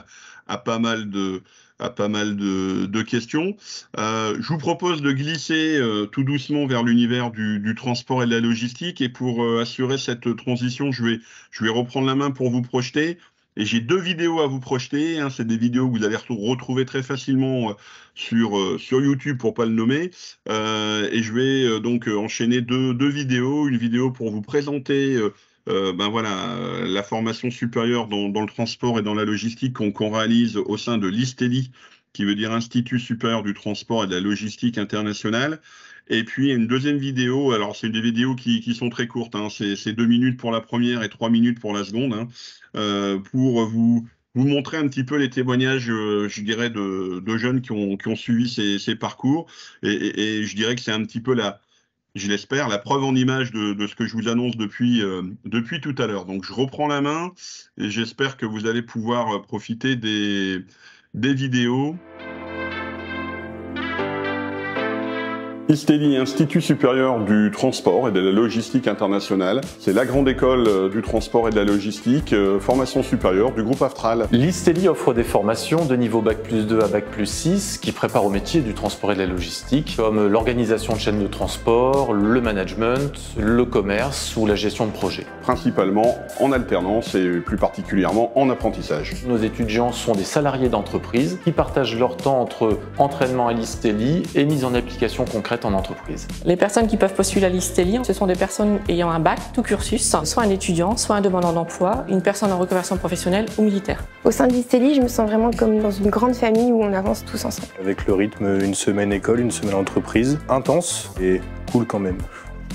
A: à pas mal de questions. Je vous propose de glisser tout doucement vers l'univers du transport et de la logistique. Et pour assurer cette transition, je vais reprendre la main pour vous projeter. Et j'ai 2 vidéos à vous projeter. Hein. C'est des vidéos que vous allez retrouver très facilement sur YouTube, pour pas le nommer. Et je vais donc enchaîner deux vidéos. Une vidéo pour vous présenter ben voilà, la formation supérieure dans le transport et dans la logistique qu'on réalise au sein de l'ISTELI, qui veut dire Institut supérieur du transport et de la logistique internationale. Et puis une deuxième vidéo, alors c'est des vidéos qui sont très courtes, hein, c'est 2 minutes pour la première et 3 minutes pour la seconde, hein, pour vous montrer un petit peu les témoignages, je dirais, de jeunes qui ont suivi ces parcours. Et je dirais que c'est un petit peu je l'espère, la preuve en image de ce que je vous annonce depuis tout à l'heure. Donc je reprends la main et j'espère que vous allez pouvoir profiter des vidéos. ISTELI, Institut supérieur du transport et de la logistique internationale. C'est la grande école du transport et de la logistique, formation supérieure du groupe Aftral.
B: L'ISTELI offre des formations de niveau Bac+2 à Bac+6 qui préparent au métier du transport et de la logistique, comme l'organisation de chaînes de transport, le management, le commerce ou la gestion de projet.
A: Principalement en alternance et plus particulièrement en apprentissage.
B: Nos étudiants sont des salariés d'entreprise qui partagent leur temps entre entraînement à l'ISTELI et mise en application concrète en entreprise.
C: Les personnes qui peuvent postuler à l'ISTELI, ce sont des personnes ayant un bac, tout cursus, soit un étudiant, soit un demandeur d'emploi, une personne en reconversion professionnelle ou militaire.
D: Au sein de l'ISTELI, je me sens vraiment comme dans une grande famille où on avance tous ensemble.
E: Avec le rythme, une semaine école, une semaine entreprise, intense et cool quand même.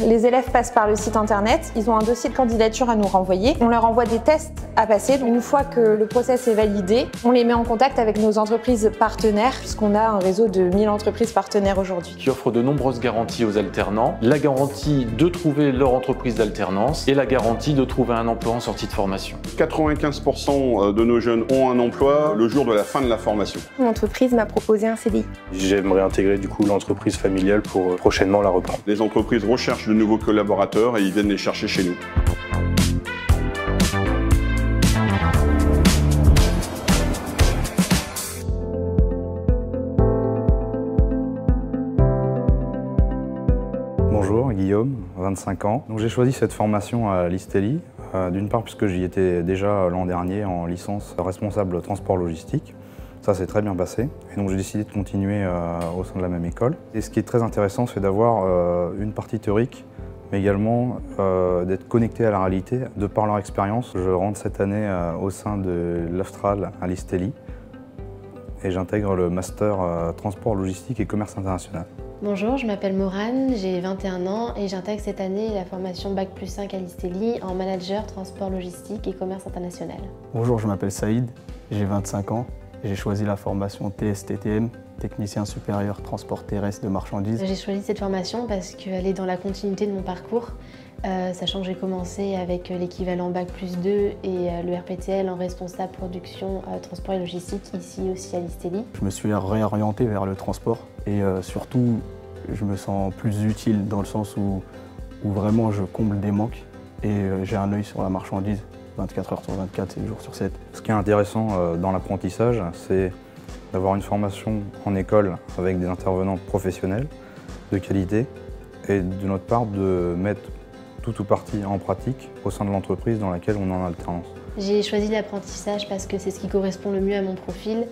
D: Les élèves passent par le site internet, ils ont un dossier de candidature à nous renvoyer. On leur envoie des tests à passer. Une fois que le process est validé, on les met en contact avec nos entreprises partenaires, puisqu'on a un réseau de 1000 entreprises partenaires aujourd'hui.
B: Qui offre de nombreuses garanties aux alternants. La garantie de trouver leur entreprise d'alternance et la garantie de trouver un emploi en sortie de formation.
A: 95% de nos jeunes ont un emploi le jour de la fin de la formation.
D: Mon entreprise m'a proposé un CDI.
E: J'aimerais intégrer du coup l'entreprise familiale pour prochainement la reprendre.
A: Les entreprises recherchent de nouveaux collaborateurs et ils viennent les chercher chez nous.
F: Bonjour, Guillaume, 25 ans. J'ai choisi cette formation à l'ISTELI, d'une part puisque j'y étais déjà l'an dernier en licence responsable transport logistique. Ça s'est très bien passé et donc j'ai décidé de continuer au sein de la même école. Et ce qui est très intéressant, c'est d'avoir une partie théorique, mais également d'être connecté à la réalité de par leur expérience. Je rentre cette année au sein de l'Aftral à l'ISTELI et j'intègre le master transport logistique et commerce international.
G: Bonjour, je m'appelle Morane, j'ai 21 ans et j'intègre cette année la formation Bac+5 à l'ISTELI en manager transport logistique et commerce international.
H: Bonjour, je m'appelle Saïd, j'ai 25 ans. J'ai choisi la formation TSTTM, technicien supérieur transport terrestre de marchandises.
G: J'ai choisi cette formation parce qu'elle est dans la continuité de mon parcours, sachant que j'ai commencé avec l'équivalent Bac+2 et le RPTL en responsable production, transport et logistique, ici aussi à l'ISTELI.
H: Je me suis réorienté vers le transport et surtout je me sens plus utile dans le sens où vraiment je comble des manques et j'ai un œil sur la marchandise. 24 heures sur 24, 7 jours sur 7.
F: Ce qui est intéressant dans l'apprentissage, c'est d'avoir une formation en école avec des intervenants professionnels de qualité et de notre part de mettre tout ou partie en pratique au sein de l'entreprise dans laquelle on est en alternance.
G: J'ai choisi l'apprentissage parce que c'est ce qui correspond le mieux à mon profil,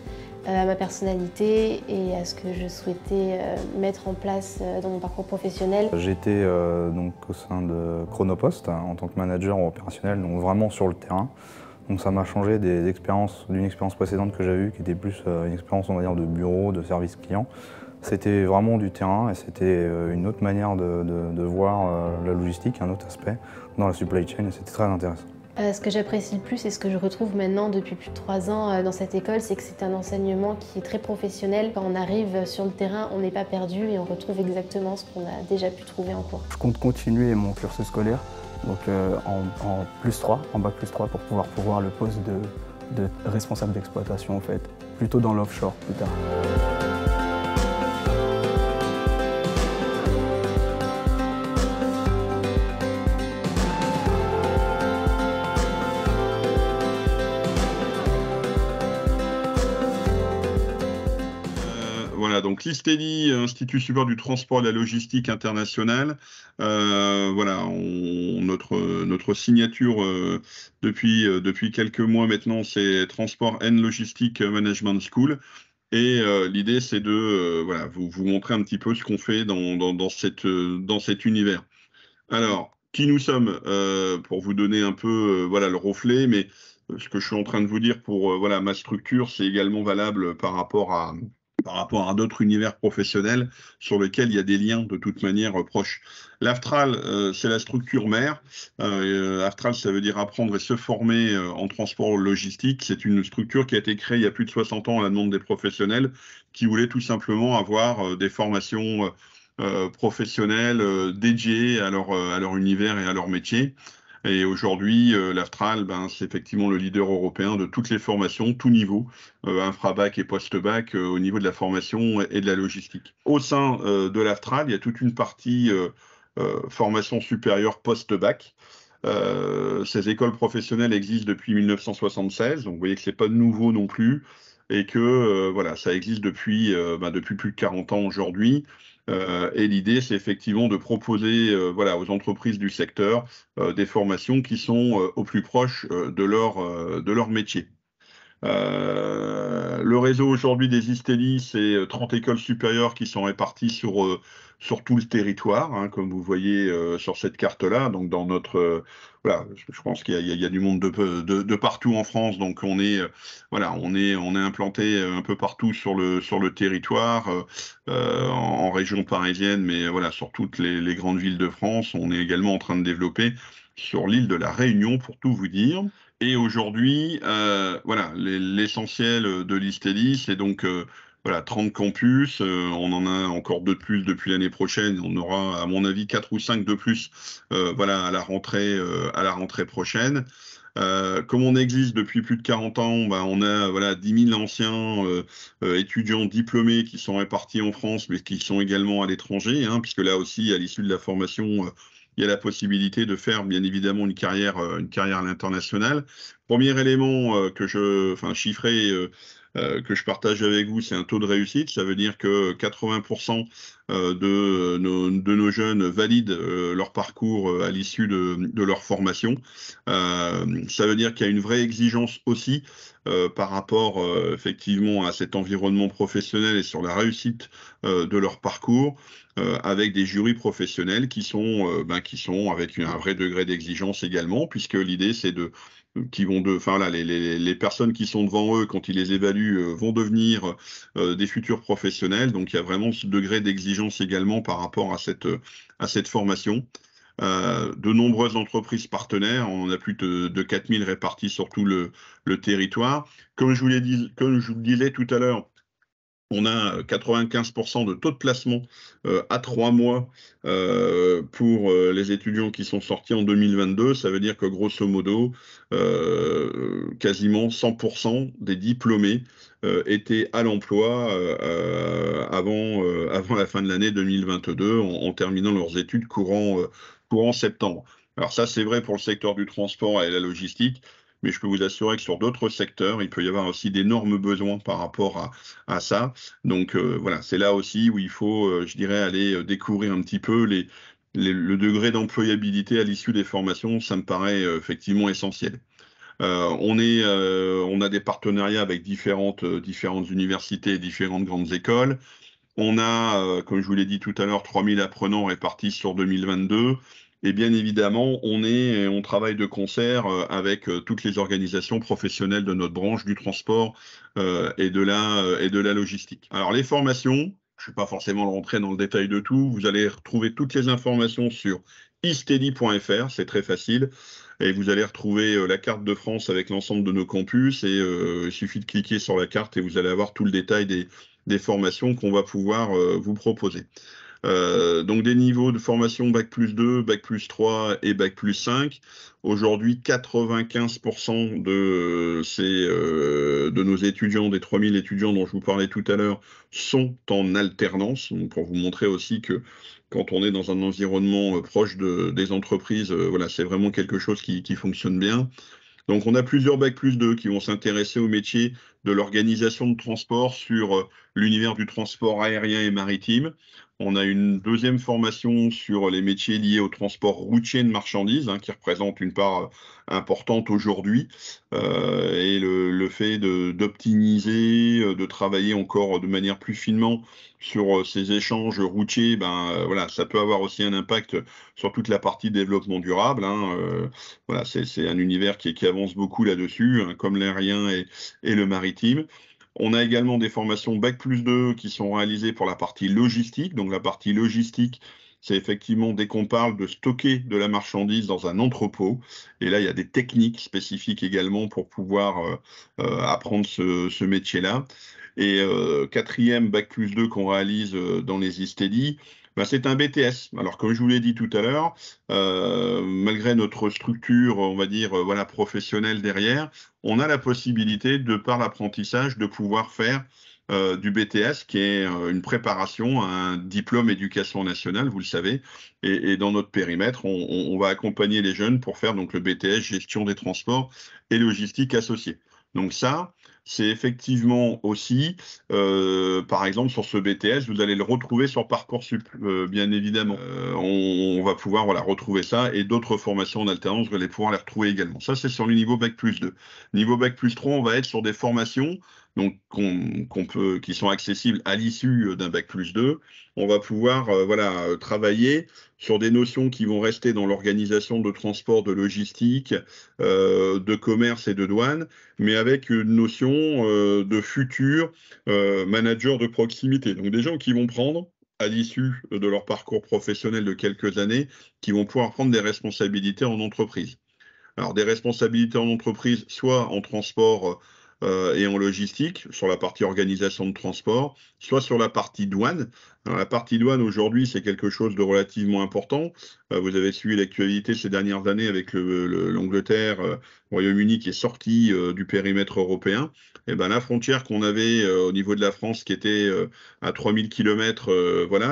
G: à ma personnalité et à ce que je souhaitais mettre en place dans mon parcours professionnel.
F: J'étais donc au sein de Chronopost en tant que manager opérationnel, donc vraiment sur le terrain. Donc ça m'a changé d'une expérience précédente que j'avais eue, qui était plus une expérience on va dire de bureau, de service client. C'était vraiment du terrain et c'était une autre manière de voir la logistique, un autre aspect dans la supply chain et c'était très intéressant.
G: Ce que j'apprécie le plus et ce que je retrouve maintenant depuis plus de 3 ans dans cette école, c'est que c'est un enseignement qui est très professionnel. Quand on arrive sur le terrain, on n'est pas perdu et on retrouve exactement ce qu'on a déjà pu trouver en cours.
H: Je compte continuer mon cursus scolaire donc en +3, en Bac+3 pour pouvoir pourvoir le poste de responsable d'exploitation en fait, plutôt dans l'offshore plus tard.
A: Voilà, donc l'ISTELI, Institut supérieur du transport et de la logistique internationale. Voilà, notre signature depuis quelques mois maintenant, c'est Transport and Logistic Management School. Et l'idée, c'est de voilà, vous montrer un petit peu ce qu'on fait dans cet univers. Alors, qui nous sommes, pour vous donner un peu voilà, le reflet, mais ce que je suis en train de vous dire pour voilà, ma structure, c'est également valable par rapport à d'autres univers professionnels sur lesquels il y a des liens de toute manière proches. L'Aftral, c'est la structure mère. Aftral, ça veut dire apprendre et se former en transport logistique. C'est une structure qui a été créée il y a plus de 60 ans à la demande des professionnels qui voulaient tout simplement avoir des formations professionnelles dédiées à leur univers et à leur métier. Et aujourd'hui, l'Aftral, c'est effectivement le leader européen de toutes les formations, tout niveau, infra-bac et post-bac, au niveau de la formation et de la logistique. Au sein de l'Aftral, il y a toute une partie formation supérieure post-bac. Ces écoles professionnelles existent depuis 1976, donc vous voyez que c'est pas nouveau non plus, et que voilà, ça existe depuis plus de 40 ans aujourd'hui. Et l'idée, c'est effectivement de proposer voilà, aux entreprises du secteur des formations qui sont au plus proche de leur métier. Le réseau aujourd'hui des ISTELI, c'est 30 écoles supérieures qui sont réparties sur tout le territoire, hein, comme vous voyez sur cette carte-là. Donc dans notre voilà, je pense qu'il y a du monde de partout en France. Donc on est voilà, on est implanté un peu partout sur le territoire, en région parisienne, mais voilà, sur toutes les grandes villes de France. On est également en train de développer sur l'île de la Réunion, pour tout vous dire. Et aujourd'hui, voilà, l'essentiel de l'ISTELI, c'est donc voilà, 30 campus. On en a encore 2 de plus depuis l'année prochaine. On aura, à mon avis, 4 ou 5 de plus voilà, à la rentrée prochaine. Comme on existe depuis plus de 40 ans, bah, on a voilà, 10 000 anciens étudiants diplômés qui sont répartis en France, mais qui sont également à l'étranger, hein, puisque là aussi, à l'issue de la formation, il y a la possibilité de faire bien évidemment une carrière à l'international. Premier élément chiffré, que je partage avec vous, c'est un taux de réussite. Ça veut dire que 80% de nos jeunes valident leur parcours à l'issue de leur formation. Ça veut dire qu'il y a une vraie exigence aussi par rapport effectivement à cet environnement professionnel et sur la réussite de leur parcours. Avec des jurys professionnels qui sont avec un vrai degré d'exigence également, puisque l'idée c'est les personnes qui sont devant eux, quand ils les évaluent, vont devenir des futurs professionnels. Donc il y a vraiment ce degré d'exigence également par rapport à cette formation. De nombreuses entreprises partenaires, on en a plus de 4000 réparties sur tout le territoire. Comme je vous le disais tout à l'heure, on a 95% de taux de placement à 3 mois pour les étudiants qui sont sortis en 2022. Ça veut dire que grosso modo, quasiment 100% des diplômés étaient à l'emploi avant la fin de l'année 2022 en terminant leurs études courant septembre. Alors ça, c'est vrai pour le secteur du transport et la logistique. Mais je peux vous assurer que sur d'autres secteurs, il peut y avoir aussi d'énormes besoins par rapport à ça. Donc voilà, c'est là aussi où il faut, je dirais, aller découvrir un petit peu le degré d'employabilité à l'issue des formations. Ça me paraît effectivement essentiel. On a des partenariats avec différentes universités et différentes grandes écoles. On a, comme je vous l'ai dit tout à l'heure, 3000 apprenants répartis sur 2022. Et bien évidemment, on travaille de concert avec toutes les organisations professionnelles de notre branche du transport et de la logistique. Alors les formations, je ne vais pas forcément rentrer dans le détail de tout, vous allez retrouver toutes les informations sur isteli.fr, c'est très facile. Et vous allez retrouver la carte de France avec l'ensemble de nos campus et il suffit de cliquer sur la carte et vous allez avoir tout le détail des formations qu'on va pouvoir vous proposer. Donc des niveaux de formation Bac+2, Bac+3 et Bac+5. Aujourd'hui, 95% de nos étudiants, des 3000 étudiants dont je vous parlais tout à l'heure, sont en alternance. Donc, pour vous montrer aussi que quand on est dans un environnement proche des entreprises, voilà, c'est vraiment quelque chose qui fonctionne bien. Donc, on a plusieurs Bac+2 qui vont s'intéresser au métier de l'organisation de transport sur l'univers du transport aérien et maritime. On a une deuxième formation sur les métiers liés au transport routier de marchandises, hein, qui représente une part importante aujourd'hui. Et le fait d'optimiser, de travailler encore de manière plus finement sur ces échanges routiers, voilà, ça peut avoir aussi un impact sur toute la partie développement durable. Hein. Voilà, c'est un univers qui avance beaucoup là-dessus, hein, comme l'aérien et le maritime. On a également des formations Bac+2 qui sont réalisées pour la partie logistique. Donc la partie logistique, c'est effectivement dès qu'on parle de stocker de la marchandise dans un entrepôt. Et là, il y a des techniques spécifiques également pour pouvoir apprendre ce métier-là. Et quatrième Bac+2 qu'on réalise dans les ISTELI, c'est un BTS. Alors, comme je vous l'ai dit tout à l'heure, malgré notre structure, on va dire, voilà, professionnelle derrière, on a la possibilité, de par l'apprentissage, de pouvoir faire du BTS, qui est une préparation à un diplôme éducation nationale, vous le savez. Et dans notre périmètre, on va accompagner les jeunes pour faire donc le BTS gestion des transports et logistique associée. Donc ça c'est effectivement aussi, par exemple, sur ce BTS, vous allez le retrouver sur Parcoursup, bien évidemment. On va pouvoir retrouver ça et d'autres formations en alternance, vous allez pouvoir les retrouver également. Ça, c'est sur le niveau Bac+2. Niveau Bac+3, on va être sur des formations donc qui sont accessibles à l'issue d'un Bac+2. On va pouvoir travailler sur des notions qui vont rester dans l'organisation de transport, de logistique, de commerce et de douane, mais avec une notion de futur manager de proximité. Donc des gens qui vont prendre, à l'issue de leur parcours professionnel de quelques années, qui vont pouvoir prendre des responsabilités en entreprise. Alors des responsabilités en entreprise, soit en transport et en logistique, sur la partie organisation de transport, soit sur la partie douane. Alors, la partie douane, aujourd'hui, c'est quelque chose de relativement important. Vous avez suivi l'actualité ces dernières années avec l'Angleterre, Royaume-Uni qui est sorti du périmètre européen. Et ben, la frontière qu'on avait au niveau de la France, qui était à 3000 km,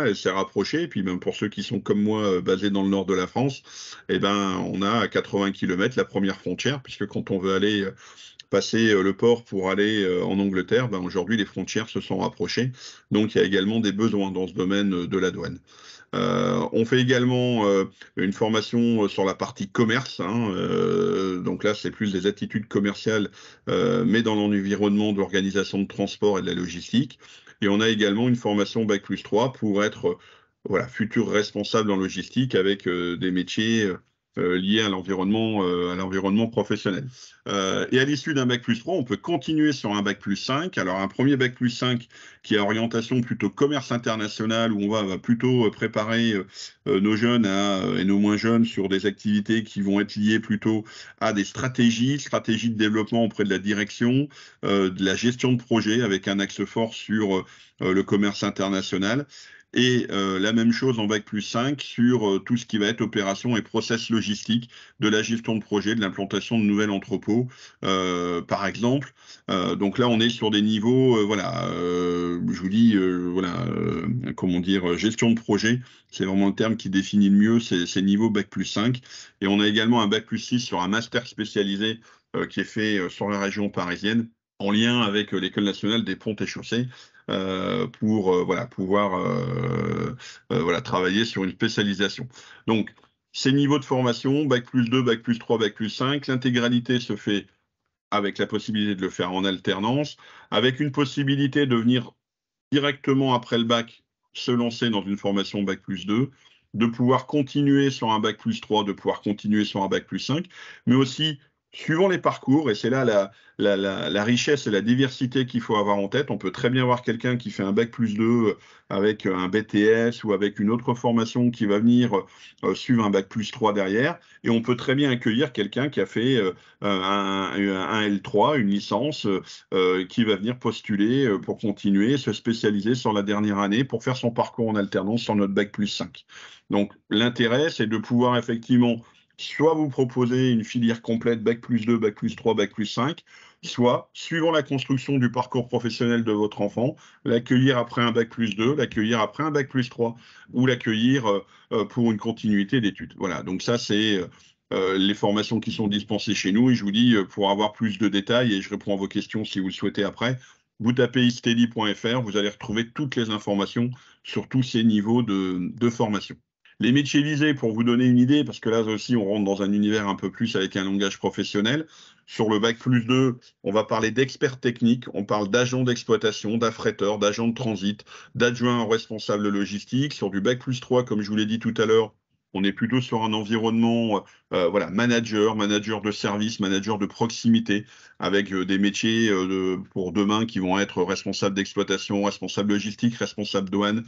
A: elle s'est rapprochée. Et puis même pour ceux qui sont comme moi basés dans le nord de la France, et ben, on a à 80 km la première frontière, puisque quand on veut aller passer le port pour aller en Angleterre, ben aujourd'hui les frontières se sont rapprochées, donc il y a également des besoins dans ce domaine de la douane. On fait également une formation sur la partie commerce, donc là c'est plus des attitudes commerciales, mais dans l'environnement de l'organisation de transport et de la logistique. Et on a également une formation Bac+3 pour être futur responsable en logistique avec des métiers liés à l'environnement professionnel. Et à l'issue d'un Bac+3, on peut continuer sur un Bac+5. Alors un premier Bac+5 qui a orientation plutôt commerce international, où on va plutôt préparer nos jeunes et nos moins jeunes sur des activités qui vont être liées plutôt à des stratégies de développement auprès de la direction, de la gestion de projet avec un axe fort sur le commerce international. Et la même chose en Bac+5 sur tout ce qui va être opération et process logistique, de la gestion de projet, de l'implantation de nouveaux entrepôts, par exemple. Donc là, on est sur des niveaux, je vous dis, gestion de projet. C'est vraiment le terme qui définit le mieux ces niveaux Bac+5. Et on a également un Bac+6 sur un master spécialisé qui est fait sur la région parisienne, en lien avec l'École nationale des ponts et chaussées, pour pouvoir travailler sur une spécialisation. Donc, ces niveaux de formation, Bac+2, Bac+3, Bac+5, l'intégralité se fait avec la possibilité de le faire en alternance, avec une possibilité de venir directement après le bac se lancer dans une formation Bac+2, de pouvoir continuer sur un Bac+3, de pouvoir continuer sur un Bac+5, mais aussi suivant les parcours, et c'est là la richesse et la diversité qu'il faut avoir en tête. On peut très bien avoir quelqu'un qui fait un Bac+2 avec un BTS ou avec une autre formation qui va venir suivre un Bac+3 derrière, et on peut très bien accueillir quelqu'un qui a fait un L3, une licence, qui va venir postuler pour continuer, se spécialiser sur la dernière année pour faire son parcours en alternance sur notre Bac+5. Donc l'intérêt, c'est de pouvoir effectivement soit vous proposer une filière complète Bac+2, Bac+3, Bac+5, soit, suivant la construction du parcours professionnel de votre enfant, l'accueillir après un Bac+2, l'accueillir après un Bac+3, ou l'accueillir pour une continuité d'études. Voilà, donc ça c'est les formations qui sont dispensées chez nous, et je vous dis, pour avoir plus de détails, et je réponds à vos questions si vous le souhaitez après, vous tapez isteady.fr, vous allez retrouver toutes les informations sur tous ces niveaux de formation. Les métiers visés, pour vous donner une idée, parce que là aussi on rentre dans un univers un peu plus avec un langage professionnel. Sur le Bac+2, on va parler d'experts techniques, on parle d'agents d'exploitation, d'affréteurs, d'agents de transit, d'adjoints responsable logistique. Sur du Bac+3, comme je vous l'ai dit tout à l'heure, on est plutôt sur un environnement manager de service, manager de proximité, avec des métiers pour demain qui vont être responsables d'exploitation, responsables logistique, responsables douane,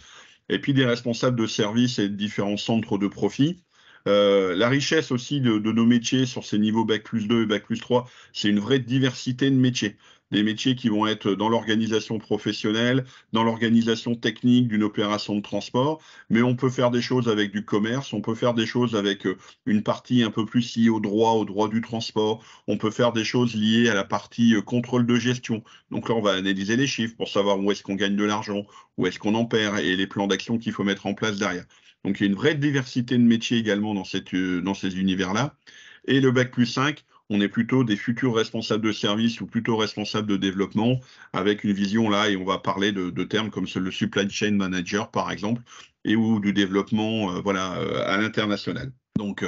A: et puis des responsables de services et de différents centres de profit. La richesse aussi de nos métiers sur ces niveaux Bac+2 et Bac+3, c'est une vraie diversité de métiers. Des métiers qui vont être dans l'organisation professionnelle, dans l'organisation technique d'une opération de transport, mais on peut faire des choses avec du commerce, on peut faire des choses avec une partie un peu plus liée au droit du transport, on peut faire des choses liées à la partie contrôle de gestion. Donc là, on va analyser les chiffres pour savoir où est-ce qu'on gagne de l'argent, où est-ce qu'on en perd, et les plans d'action qu'il faut mettre en place derrière. Donc il y a une vraie diversité de métiers également dans ces univers-là. Et le Bac+5, on est plutôt des futurs responsables de service ou plutôt responsables de développement avec une vision là, et on va parler de termes comme le supply chain manager par exemple, et ou du développement à l'international. Donc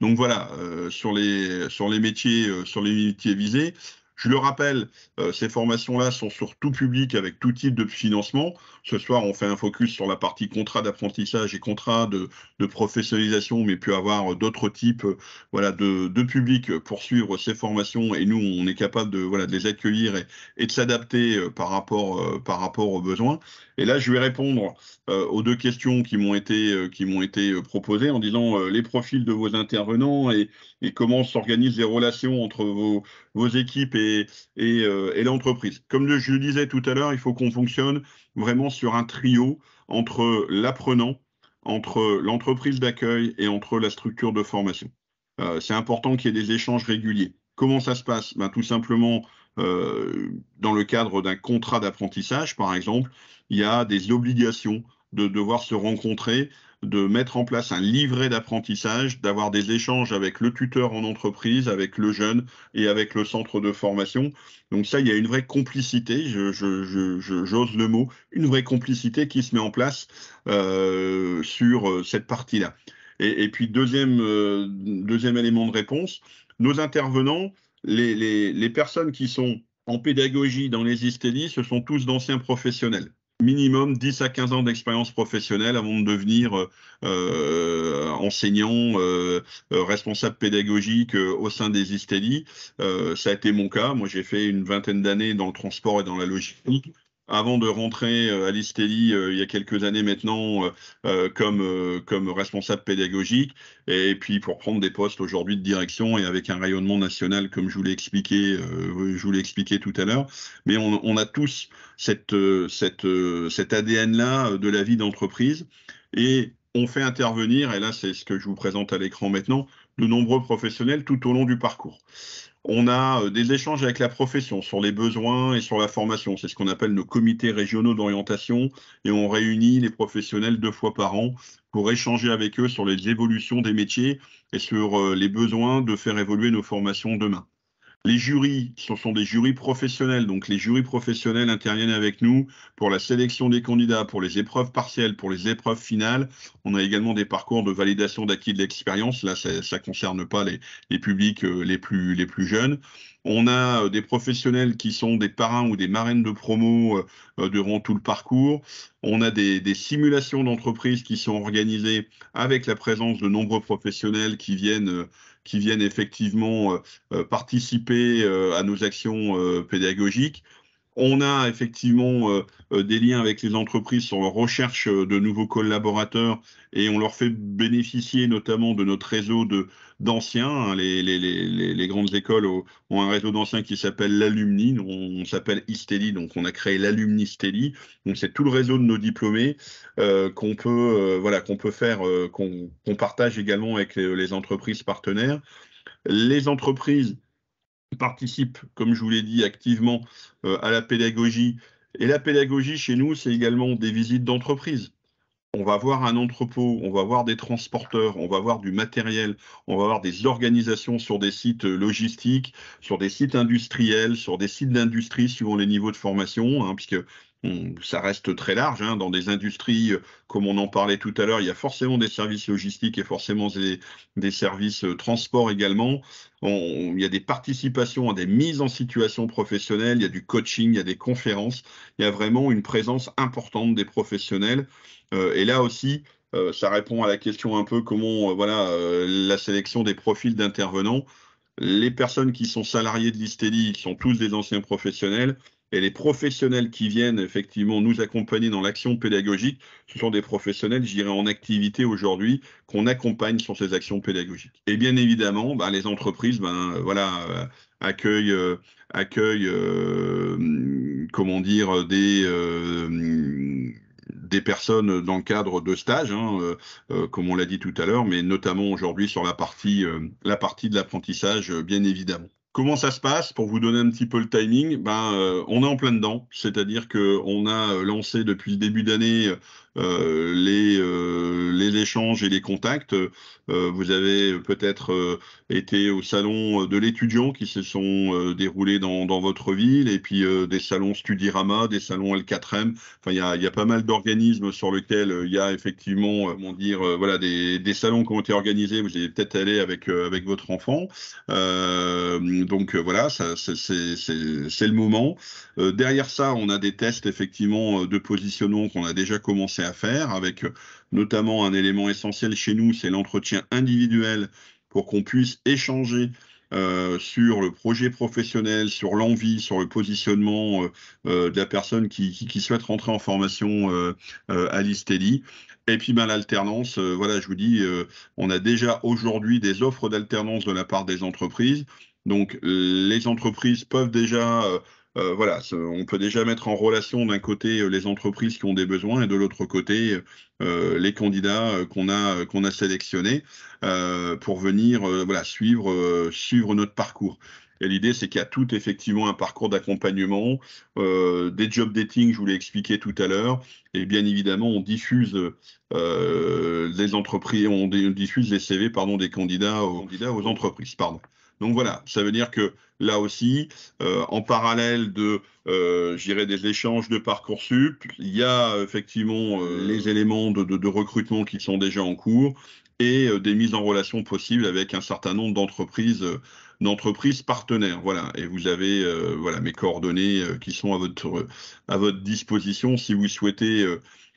A: voilà, sur les métiers visés. Je le rappelle, ces formations-là sont sur tout public avec tout type de financement. Ce soir, on fait un focus sur la partie contrat d'apprentissage et contrat de professionnalisation, mais peut avoir d'autres types de publics pour suivre ces formations. Et nous, on est capable de les accueillir et de s'adapter par rapport aux besoins. Et là, je vais répondre aux deux questions qui m'ont été proposées en disant les profils de vos intervenants et comment s'organisent les relations entre vos équipes et l'entreprise. Comme je le disais tout à l'heure, il faut qu'on fonctionne vraiment sur un trio entre l'apprenant, entre l'entreprise d'accueil et entre la structure de formation. C'est important qu'il y ait des échanges réguliers. Comment ça se passe? Tout simplement, dans le cadre d'un contrat d'apprentissage, par exemple, il y a des obligations de devoir se rencontrer, de mettre en place un livret d'apprentissage, d'avoir des échanges avec le tuteur en entreprise, avec le jeune et avec le centre de formation. Donc ça, il y a une vraie complicité, j'ose le mot, une vraie complicité qui se met en place sur cette partie-là. Et puis deuxième élément de réponse, nos intervenants, les personnes qui sont en pédagogie dans les ISTELI, ce sont tous d'anciens professionnels. Minimum 10 à 15 ans d'expérience professionnelle avant de devenir enseignant, responsable pédagogique au sein des ISTELI. Ça a été mon cas. Moi, j'ai fait une vingtaine d'années dans le transport et dans la logistique, avant de rentrer à l'ISTELI il y a quelques années maintenant comme responsable pédagogique, et puis pour prendre des postes aujourd'hui de direction et avec un rayonnement national comme je vous l'ai expliqué tout à l'heure. Mais on a tous cet ADN-là de la vie d'entreprise, et on fait intervenir, et là c'est ce que je vous présente à l'écran maintenant, de nombreux professionnels tout au long du parcours. On a des échanges avec la profession sur les besoins et sur la formation. C'est ce qu'on appelle nos comités régionaux d'orientation, et on réunit les professionnels 2 fois par an pour échanger avec eux sur les évolutions des métiers et sur les besoins de faire évoluer nos formations demain. Les jurys, ce sont des jurys professionnels, donc les jurys professionnels interviennent avec nous pour la sélection des candidats, pour les épreuves partielles, pour les épreuves finales. On a également des parcours de validation d'acquis de l'expérience. Là, ça ne concerne pas les publics les plus jeunes. On a des professionnels qui sont des parrains ou des marraines de promo durant tout le parcours. On a des simulations d'entreprise qui sont organisées avec la présence de nombreux professionnels qui viennent effectivement participer à nos actions pédagogiques. On a effectivement des liens avec les entreprises sur la recherche de nouveaux collaborateurs, et on leur fait bénéficier notamment de notre réseau d'anciens. Les grandes écoles ont un réseau d'anciens qui s'appelle l'Alumni. On s'appelle ISTELI, donc on a créé l'Alumni ISTELI. Donc c'est tout le réseau de nos diplômés qu'on partage également avec les entreprises partenaires. Les entreprises participent, comme je vous l'ai dit, activement à la pédagogie. Et la pédagogie, chez nous, c'est également des visites d'entreprise. On va voir un entrepôt, on va voir des transporteurs, on va voir du matériel, on va voir des organisations sur des sites logistiques, sur des sites industriels, sur des sites d'industrie suivant les niveaux de formation, puisque ça reste très large. Dans des industries, comme on en parlait tout à l'heure, il y a forcément des services logistiques et forcément des services transport également. Il y a des participations à des mises en situation professionnelle, il y a du coaching, il y a des conférences. Il y a vraiment une présence importante des professionnels. Et là aussi, ça répond à la question un peu comment la sélection des profils d'intervenants. Les personnes qui sont salariées de l'ISTELI sont tous des anciens professionnels. Et les professionnels qui viennent effectivement nous accompagner dans l'action pédagogique, ce sont des professionnels, je dirais, en activité aujourd'hui, qu'on accompagne sur ces actions pédagogiques. Et bien évidemment, les entreprises accueillent des personnes dans le cadre de stages, comme on l'a dit tout à l'heure, mais notamment aujourd'hui sur la partie de l'apprentissage, bien évidemment. Comment ça se passe? Pour vous donner un petit peu le timing, on est en plein dedans, c'est-à-dire qu'on a lancé depuis le début d'année les échanges et les contacts. Vous avez peut-être été au salon de l'étudiant qui se sont déroulés dans votre ville, et puis des salons Studirama, des salons L4M. Enfin, il y a pas mal d'organismes sur lesquels il y a effectivement, comment dire, voilà, des salons qui ont été organisés. Vous allez peut-être aller avec votre enfant. Donc voilà, ça, c'est le moment. Derrière ça, on a des tests effectivement de positionnement qu'on a déjà commencé à faire, avec notamment un élément essentiel chez nous, c'est l'entretien individuel pour qu'on puisse échanger sur le projet professionnel, sur l'envie, sur le positionnement de la personne qui souhaite rentrer en formation à l'ISTELI. Et puis ben, l'alternance, voilà, je vous dis, on a déjà aujourd'hui des offres d'alternance de la part des entreprises. Donc les entreprises peuvent déjà, voilà, on peut déjà mettre en relation d'un côté les entreprises qui ont des besoins et de l'autre côté les candidats qu'on a sélectionnés pour venir voilà, suivre notre parcours. Et l'idée, c'est qu'il y a tout effectivement un parcours d'accompagnement, des job dating, je vous l'ai expliqué tout à l'heure, et bien évidemment, on diffuse les entreprises, on diffuse les CV, pardon, des candidats aux entreprises, pardon. Donc voilà, ça veut dire que là aussi, en parallèle de, je dirais, des échanges de Parcoursup, il y a effectivement les éléments de recrutement qui sont déjà en cours et des mises en relation possibles avec un certain nombre d'entreprises partenaires. Voilà, et vous avez voilà, mes coordonnées qui sont à votre disposition si vous souhaitez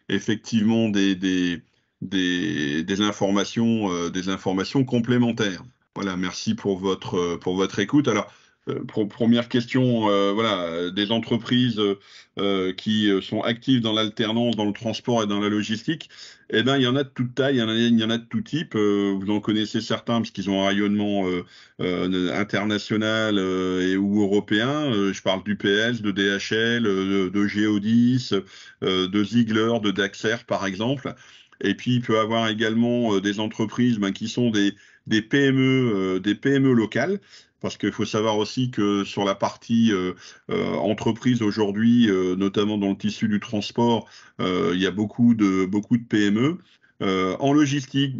A: effectivement des informations complémentaires. Voilà, merci pour votre écoute. Alors, première question, voilà, des entreprises qui sont actives dans l'alternance, dans le transport et dans la logistique. Eh ben, il y en a de toute taille, il y en a de tout type. Vous en connaissez certains parce qu'ils ont un rayonnement international ou européen. Je parle d'UPS, de DHL, de Geodis, de Ziegler, de Daxer, par exemple. Et puis, il peut y avoir également des entreprises qui sont des PME locales, parce qu'il faut savoir aussi que sur la partie entreprise aujourd'hui, notamment dans le tissu du transport, il y a beaucoup de PME. En logistique,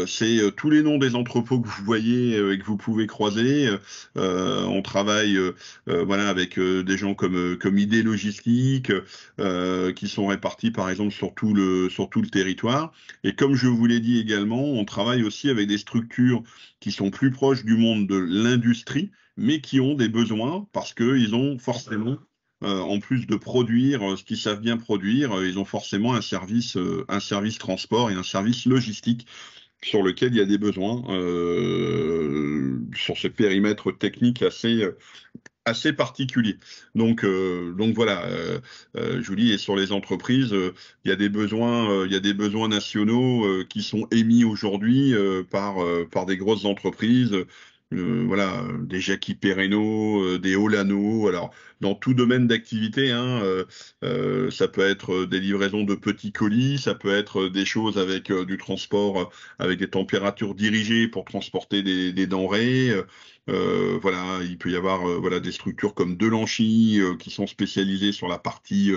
A: c'est tous les noms des entrepôts que vous voyez et que vous pouvez croiser. On travaille voilà, avec des gens comme ID Logistique qui sont répartis par exemple sur tout le territoire. Et comme je vous l'ai dit également, on travaille aussi avec des structures qui sont plus proches du monde de l'industrie, mais qui ont des besoins parce qu'ils ont forcément en plus de produire ce qu'ils savent bien produire, ils ont forcément un service transport et un service logistique sur lequel il y a des besoins sur ce périmètre technique assez particulier. Donc voilà, je vous dis, et sur les entreprises, il y a des besoins nationaux qui sont émis aujourd'hui par des grosses entreprises. Voilà, des Jackie Perreno, des Olano, alors dans tout domaine d'activité, hein, ça peut être des livraisons de petits colis, ça peut être des choses avec du transport avec des températures dirigées pour transporter des denrées. Voilà, il peut y avoir voilà, des structures comme Delanchy qui sont spécialisées sur la partie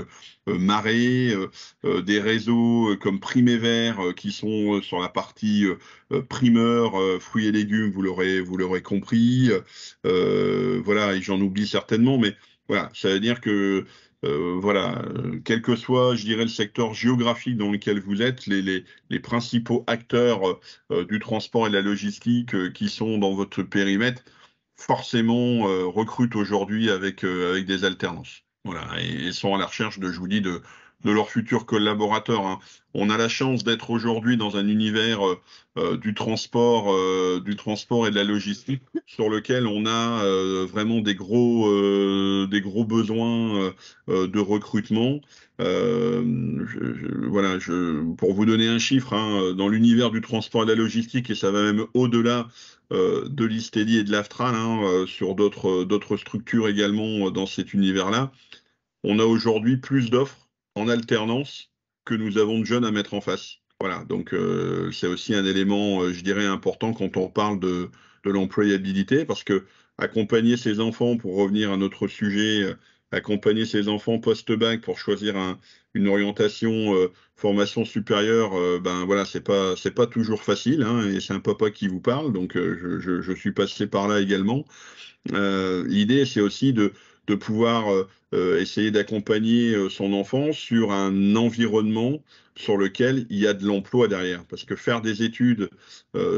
A: marée, des réseaux comme Primévert qui sont sur la partie primeur, fruits et légumes, vous l'aurez compris. Voilà, et j'en oublie certainement, mais voilà, ça veut dire que voilà, quel que soit, je dirais, le secteur géographique dans lequel vous êtes, les principaux acteurs du transport et de la logistique qui sont dans votre périmètre, forcément recrutent aujourd'hui avec des alternances. Voilà, et sont à la recherche je vous dis, de leurs futurs collaborateurs. Hein. On a la chance d'être aujourd'hui dans un univers du transport et de la logistique sur lequel on a vraiment des gros besoins de recrutement. Voilà, pour vous donner un chiffre, hein, dans l'univers du transport et de la logistique, et ça va même au-delà de l'ISTELI et de l'Aftral, hein, sur d'autres structures également dans cet univers-là, on a aujourd'hui plus d'offres en alternance que nous avons de jeunes à mettre en face. Voilà, donc c'est aussi un élément, je dirais, important quand on parle de l'employabilité, parce que accompagner ses enfants, pour revenir à notre sujet, accompagner ses enfants post-bac pour choisir une orientation formation supérieure, ben voilà, c'est pas toujours facile, hein, et c'est un papa qui vous parle, donc je suis passé par là également. L'idée, c'est aussi de pouvoir essayer d'accompagner son enfant sur un environnement sur lequel il y a de l'emploi derrière. Parce que faire des études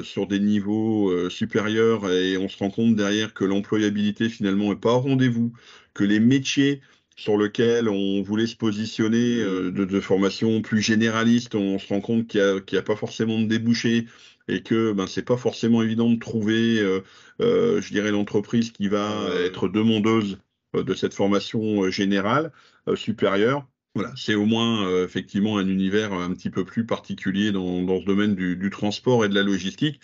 A: sur des niveaux supérieurs, et on se rend compte derrière que l'employabilité finalement n'est pas au rendez-vous, que les métiers sur lesquels on voulait se positionner de formation plus généraliste, on se rend compte qu'il y a pas forcément de débouchés et que ben, c'est pas forcément évident de trouver je dirais, l'entreprise qui va être demandeuse de cette formation générale supérieure. Voilà, c'est au moins effectivement un univers un petit peu plus particulier dans ce domaine du transport et de la logistique.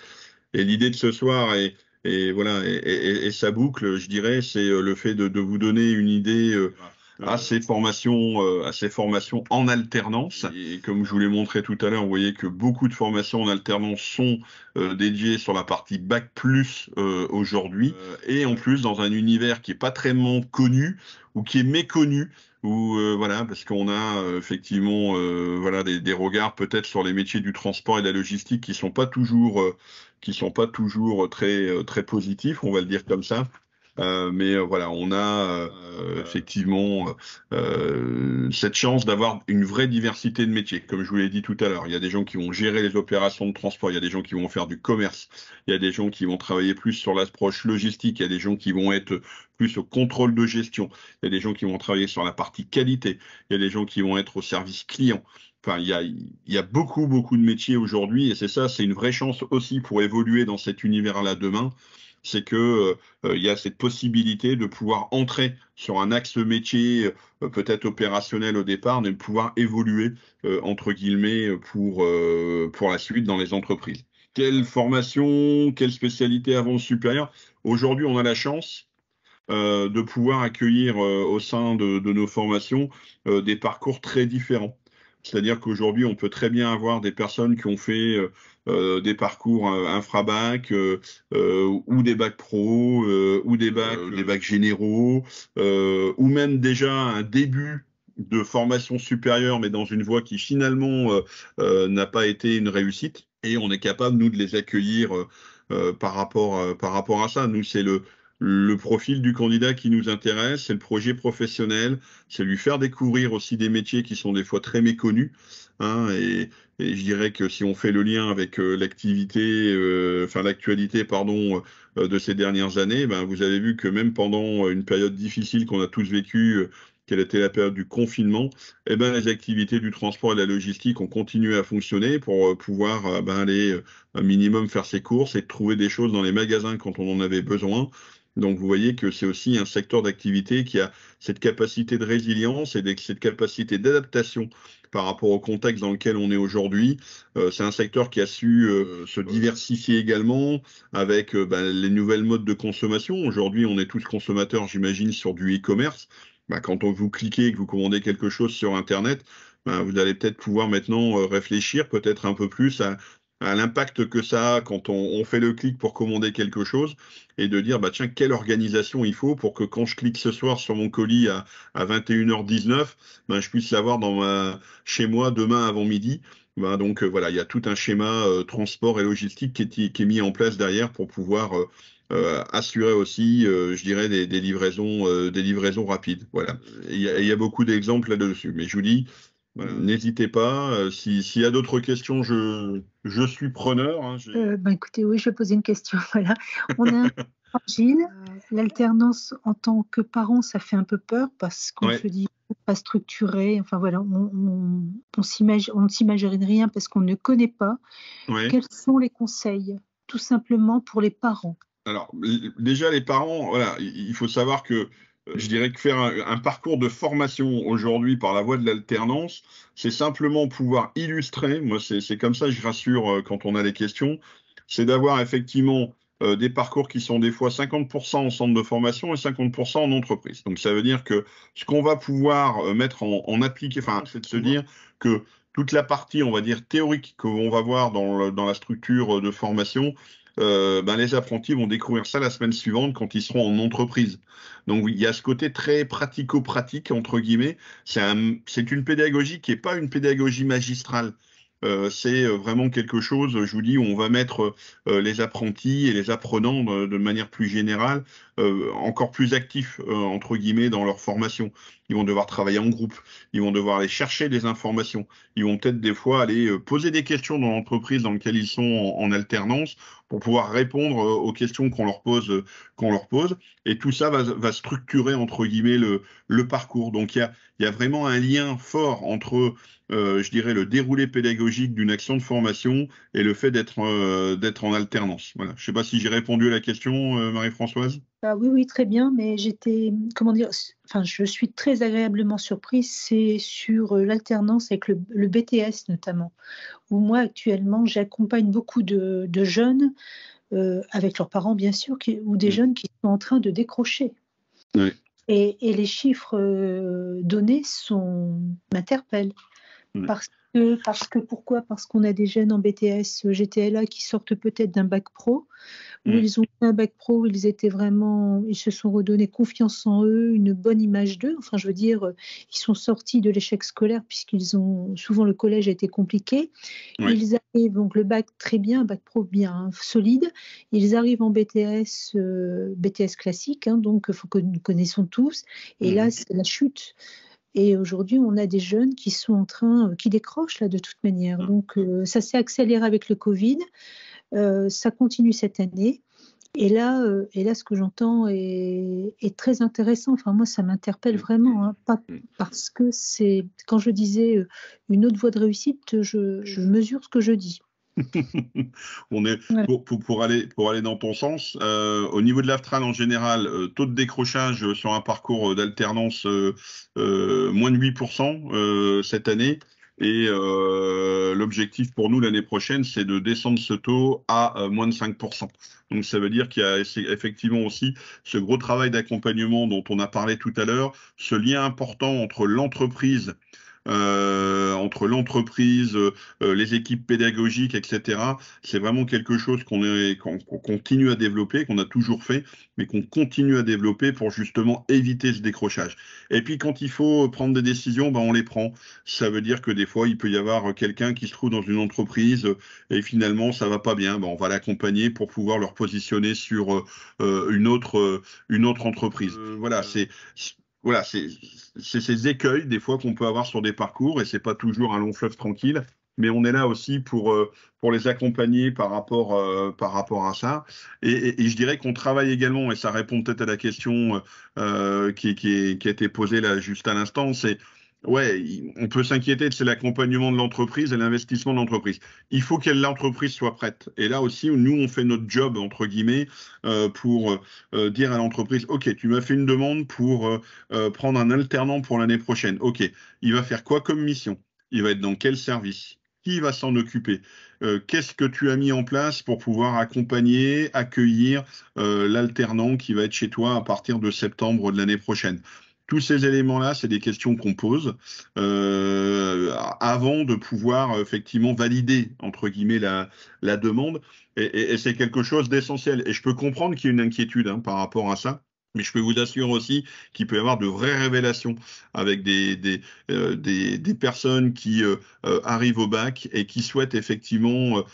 A: Et l'idée de ce soir et voilà et sa boucle, je dirais, c'est le fait de vous donner une idée à ces formations en alternance. Et comme je vous l'ai montré tout à l'heure, vous voyez que beaucoup de formations en alternance sont dédiées sur la partie bac plus aujourd'hui, et en plus dans un univers qui est pas très connu ou qui est méconnu. Ou voilà, parce qu'on a effectivement voilà des regards peut-être sur les métiers du transport et de la logistique qui sont pas toujours très positifs, on va le dire comme ça. Mais voilà, on a effectivement cette chance d'avoir une vraie diversité de métiers. Comme je vous l'ai dit tout à l'heure, il y a des gens qui vont gérer les opérations de transport, il y a des gens qui vont faire du commerce, il y a des gens qui vont travailler plus sur l'approche logistique, il y a des gens qui vont être plus au contrôle de gestion, il y a des gens qui vont travailler sur la partie qualité, il y a des gens qui vont être au service client. Enfin, il y a beaucoup de métiers aujourd'hui, et c'est ça, c'est une vraie chance aussi pour évoluer dans cet univers-là demain. C'est que il y a cette possibilité de pouvoir entrer sur un axe métier peut-être opérationnel au départ, mais de pouvoir évoluer entre guillemets pour la suite dans les entreprises. Quelle formation, quelle spécialité avant le supérieur? Aujourd'hui, on a la chance de pouvoir accueillir au sein de nos formations des parcours très différents. C'est-à-dire qu'aujourd'hui, on peut très bien avoir des personnes qui ont fait des parcours infrabac ou des bacs pro ou des bacs généraux ou même déjà un début de formation supérieure, mais dans une voie qui finalement n'a pas été une réussite. Et on est capable, nous, de les accueillir par rapport à ça. Nous, c'est le profil du candidat qui nous intéresse, c'est le projet professionnel, c'est lui faire découvrir aussi des métiers qui sont des fois très méconnus. Hein, et je dirais que si on fait le lien avec l'actualité de ces dernières années, ben, vous avez vu que même pendant une période difficile qu'on a tous vécue, quelle était la période du confinement, eh ben, les activités du transport et de la logistique ont continué à fonctionner pour pouvoir aller un minimum faire ses courses et trouver des choses dans les magasins quand on en avait besoin. Donc vous voyez que c'est aussi un secteur d'activité qui a cette capacité de résilience et cette capacité d'adaptation par rapport au contexte dans lequel on est aujourd'hui. C'est un secteur qui a su se diversifier également avec les nouvelles modes de consommation. Aujourd'hui, on est tous consommateurs, j'imagine, sur du e-commerce. Quand vous cliquez et que vous commandez quelque chose sur Internet, vous allez peut-être pouvoir maintenant réfléchir peut-être un peu plus à l'impact que ça a quand on fait le clic pour commander quelque chose et de dire, tiens, quelle organisation il faut pour que quand je clique ce soir sur mon colis à 21h19, je puisse l'avoir chez moi demain avant midi. Donc voilà, il y a tout un schéma transport et logistique qui est mis en place derrière pour pouvoir assurer aussi, je dirais, des livraisons rapides. Voilà. Il y a beaucoup d'exemples là-dessus. Mais je vous dis, voilà, n'hésitez pas. S'il y a d'autres questions, je suis preneur. Hein,
I: écoutez, oui, je vais poser une question. Voilà. On a Gilles, l'alternance en tant que parent, ça fait un peu peur parce qu'on se dit pas structuré. Enfin voilà, on ne s'imagine rien parce qu'on ne connaît pas. Ouais. Quels sont les conseils, tout simplement pour les parents?
A: Alors déjà les parents, voilà, il faut savoir que je dirais que faire un parcours de formation aujourd'hui par la voie de l'alternance, c'est simplement pouvoir illustrer, moi c'est comme ça je rassure quand on a des questions, c'est d'avoir effectivement des parcours qui sont des fois 50% en centre de formation et 50% en entreprise. Donc ça veut dire que ce qu'on va pouvoir mettre en appliqué, c'est de se dire que toute la partie, on va dire, théorique qu'on va voir dans la structure de formation, les apprentis vont découvrir ça la semaine suivante quand ils seront en entreprise. Donc il y a ce côté très pratico-pratique, entre guillemets. C'est une pédagogie qui n'est pas une pédagogie magistrale. C'est vraiment quelque chose, je vous dis, où on va mettre les apprentis et les apprenants de manière plus générale encore plus actifs, entre guillemets, dans leur formation. Ils vont devoir travailler en groupe, ils vont devoir aller chercher des informations, ils vont peut-être des fois aller poser des questions dans l'entreprise dans laquelle ils sont en alternance pour pouvoir répondre aux questions qu'on leur pose. Et tout ça va structurer, entre guillemets, le parcours. Donc il y a vraiment un lien fort entre je dirais, le déroulé pédagogique d'une action de formation et le fait d'être en alternance. Voilà. Je ne sais pas si j'ai répondu à la question, Marie-Françoise.
I: Oui, très bien, mais je suis très agréablement surprise, c'est sur l'alternance avec le BTS notamment, où moi actuellement j'accompagne beaucoup de jeunes, avec leurs parents bien sûr, ou des jeunes qui sont en train de décrocher.
A: Oui.
I: Et les chiffres donnés m'interpellent. Pourquoi ? Parce qu'on a des jeunes en BTS, GTLA qui sortent peut-être d'un bac pro, où ils ont fait un bac pro, ils se sont redonnés confiance en eux, une bonne image d'eux. Enfin, je veux dire, ils sont sortis de l'échec scolaire souvent le collège a été compliqué. Oui. Ils arrivent, donc le bac très bien, un bac pro bien solide. Ils arrivent en BTS classique, donc que nous connaissons tous. Et là, c'est la chute. Et aujourd'hui, on a des jeunes qui sont qui décrochent là de toute manière. Donc, ça s'est accéléré avec le Covid. Ça continue cette année. Et là, ce que j'entends est très intéressant. Enfin, moi, ça m'interpelle vraiment. Pas parce que quand je disais une autre voie de réussite, je mesure ce que je dis.
A: Pour aller dans ton sens, au niveau de l'Aftral en général, taux de décrochage sur un parcours d'alternance moins de 8% cette année. Et l'objectif pour nous l'année prochaine, c'est de descendre ce taux à moins de 5%. Donc ça veut dire qu'il y a effectivement aussi ce gros travail d'accompagnement dont on a parlé tout à l'heure, ce lien important entre l'entreprise, les équipes pédagogiques, etc. C'est vraiment quelque chose qu'on continue à développer, qu'on a toujours fait, mais qu'on continue à développer pour justement éviter ce décrochage. Et puis quand il faut prendre des décisions, on les prend. Ça veut dire que des fois, il peut y avoir quelqu'un qui se trouve dans une entreprise et finalement, ça va pas bien. On va l'accompagner pour pouvoir le repositionner sur une autre entreprise. C'est ces écueils des fois qu'on peut avoir sur des parcours et c'est pas toujours un long fleuve tranquille, mais on est là aussi pour les accompagner par rapport à ça. Et je dirais qu'on travaille également, et ça répond peut-être à la question qui a été posée là juste à l'instant, c'est on peut s'inquiéter, c'est l'accompagnement de l'entreprise et l'investissement de l'entreprise. Il faut que l'entreprise soit prête. Et là aussi, nous, on fait notre job, entre guillemets, pour dire à l'entreprise, OK, tu m'as fait une demande pour prendre un alternant pour l'année prochaine. OK, il va faire quoi comme mission? Il va être dans quel service? Qui va s'en occuper? Qu'est-ce que tu as mis en place pour pouvoir accompagner, accueillir l'alternant qui va être chez toi à partir de septembre de l'année prochaine? Tous ces éléments-là, c'est des questions qu'on pose avant de pouvoir effectivement valider, entre guillemets, la demande. Et c'est quelque chose d'essentiel. Et je peux comprendre qu'il y ait une inquiétude par rapport à ça. Mais je peux vous assurer aussi qu'il peut y avoir de vraies révélations avec des personnes qui arrivent au bac et qui souhaitent effectivement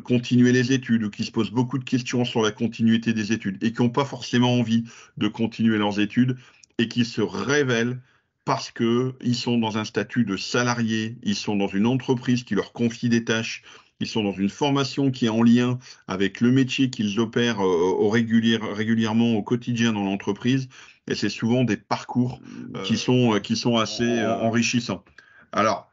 A: continuer les études ou qui se posent beaucoup de questions sur la continuité des études et qui n'ont pas forcément envie de continuer leurs études et qui se révèlent parce qu'ils sont dans un statut de salarié, ils sont dans une entreprise qui leur confie des tâches, ils sont dans une formation qui est en lien avec le métier qu'ils opèrent régulièrement au quotidien dans l'entreprise. Et c'est souvent des parcours qui sont assez enrichissants. Alors,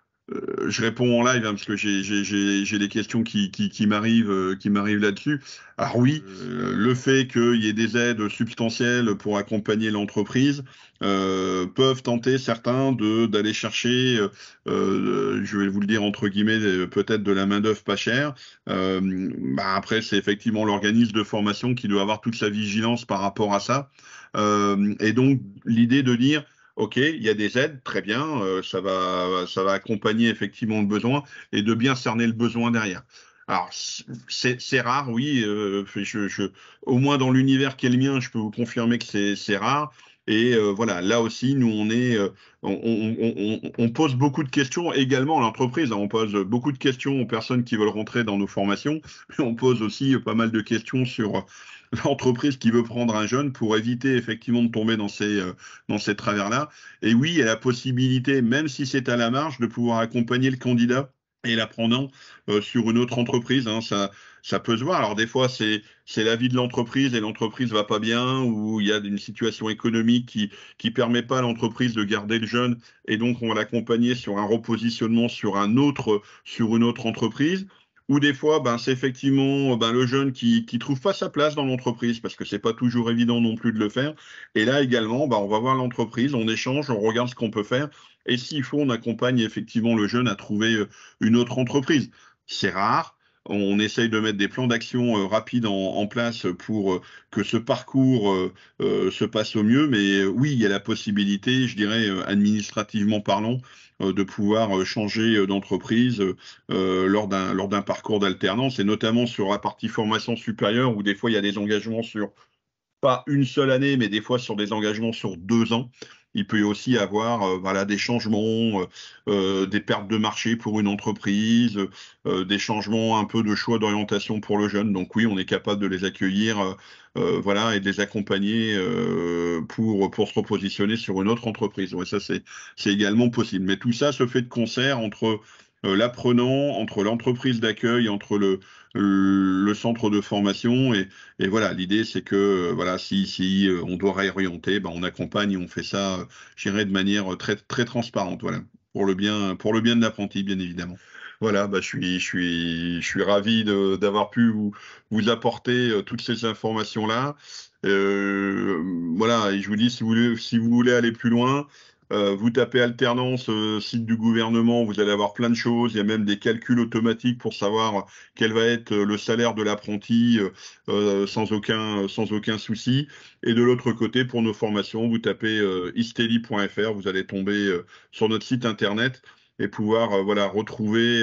A: je réponds en live parce que j'ai des questions qui m'arrivent là-dessus. Alors oui, le fait qu'il y ait des aides substantielles pour accompagner l'entreprise peuvent tenter certains d'aller chercher, je vais vous le dire entre guillemets, peut-être de la main-d'œuvre pas chère. Après, c'est effectivement l'organisme de formation qui doit avoir toute sa vigilance par rapport à ça. Et donc, l'idée de dire OK, il y a des aides, très bien, ça va accompagner effectivement le besoin et de bien cerner le besoin derrière. Alors, c'est rare, oui. Au moins dans l'univers qui est le mien, je peux vous confirmer que c'est rare. Et voilà, là aussi, nous, on pose beaucoup de questions également à l'entreprise. On pose beaucoup de questions aux personnes qui veulent rentrer dans nos formations. Mais on pose aussi pas mal de questions sur l'entreprise qui veut prendre un jeune pour éviter effectivement de tomber dans ces travers-là. Et oui, il y a la possibilité, même si c'est à la marge, de pouvoir accompagner le candidat et l'apprenant sur une autre entreprise. Hein, ça peut se voir. Alors des fois, c'est la vie de l'entreprise et l'entreprise va pas bien, ou il y a une situation économique qui permet pas à l'entreprise de garder le jeune, et donc on va l'accompagner sur un repositionnement sur une autre entreprise. Ou des fois, c'est effectivement le jeune qui trouve pas sa place dans l'entreprise, parce que c'est pas toujours évident non plus de le faire. Et là également, on va voir l'entreprise, on échange, on regarde ce qu'on peut faire. Et s'il faut, on accompagne effectivement le jeune à trouver une autre entreprise. C'est rare. On essaye de mettre des plans d'action rapides en place pour que ce parcours se passe au mieux. Mais oui, il y a la possibilité, je dirais, administrativement parlant, de pouvoir changer d'entreprise lors d'un parcours d'alternance, et notamment sur la partie formation supérieure, où des fois il y a des engagements sur pas une seule année, mais des fois sur des engagements sur 2 ans. Il peut aussi y avoir des changements, des pertes de marché pour une entreprise, des changements un peu de choix d'orientation pour le jeune. Donc oui, on est capable de les accueillir et de les accompagner pour se repositionner sur une autre entreprise. Ouais, ça, c'est également possible. Mais tout ça se fait de concert entre l'apprenant, entre l'entreprise d'accueil, entre le centre de formation. Et voilà, l'idée, c'est que si on doit réorienter, on accompagne et on fait ça, je dirais, de manière très, très transparente, voilà, pour le bien de l'apprenti, bien évidemment. Voilà, je suis ravi d'avoir pu vous apporter toutes ces informations-là. Voilà, et je vous dis, si vous voulez aller plus loin, vous tapez alternance, site du gouvernement, vous allez avoir plein de choses. Il y a même des calculs automatiques pour savoir quel va être le salaire de l'apprenti sans aucun souci. Et de l'autre côté, pour nos formations, vous tapez isteli.fr, vous allez tomber sur notre site internet et pouvoir retrouver,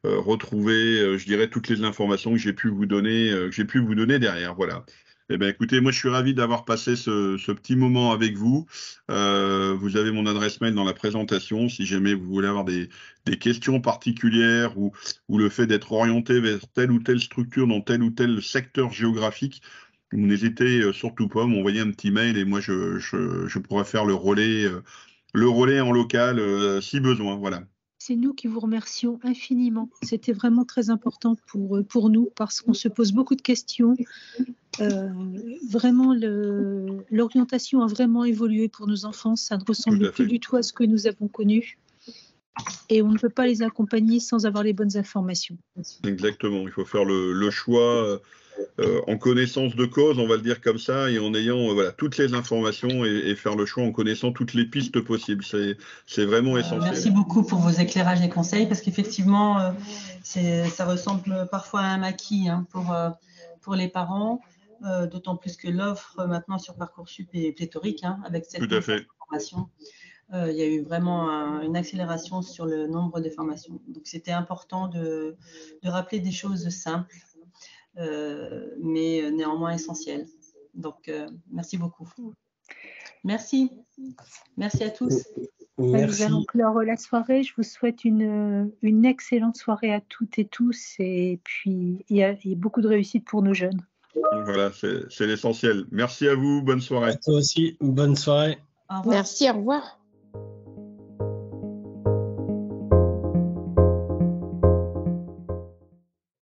A: je dirais, toutes les informations que j'ai pu vous donner derrière. Voilà. Eh bien, écoutez, moi, je suis ravi d'avoir passé ce petit moment avec vous. Vous avez mon adresse mail dans la présentation. Si jamais vous voulez avoir des questions particulières ou le fait d'être orienté vers telle ou telle structure dans tel ou tel secteur géographique, vous n'hésitez surtout pas à m'envoyer un petit mail, et moi, je pourrais faire le relais en local si besoin. Voilà.
I: C'est nous qui vous remercions infiniment. C'était vraiment très important pour nous, parce qu'on se pose beaucoup de questions. Vraiment, l'orientation a vraiment évolué pour nos enfants. Ça ne ressemble plus du tout à ce que nous avons connu. Et on ne peut pas les accompagner sans avoir les bonnes informations.
A: Exactement. Il faut faire le choix en connaissance de cause, on va le dire comme ça, et en ayant toutes les informations, et faire le choix en connaissant toutes les pistes possibles. C'est vraiment essentiel.
J: Merci beaucoup pour vos éclairages et conseils, parce qu'effectivement, ça ressemble parfois à un maquis pour les parents, d'autant plus que l'offre maintenant sur Parcoursup est pléthorique, avec cette formation. Il y a eu vraiment une accélération sur le nombre de formations. Donc, c'était important de rappeler des choses simples, mais néanmoins essentielles. Donc, merci beaucoup. Merci. Merci à tous.
I: Nous allons clore la soirée. Je vous souhaite une excellente soirée à toutes et tous, et puis il y a beaucoup de réussite pour nos jeunes.
A: Voilà, c'est l'essentiel. Merci à vous. Bonne soirée.
K: À toi aussi. Bonne soirée.
C: Merci, au revoir.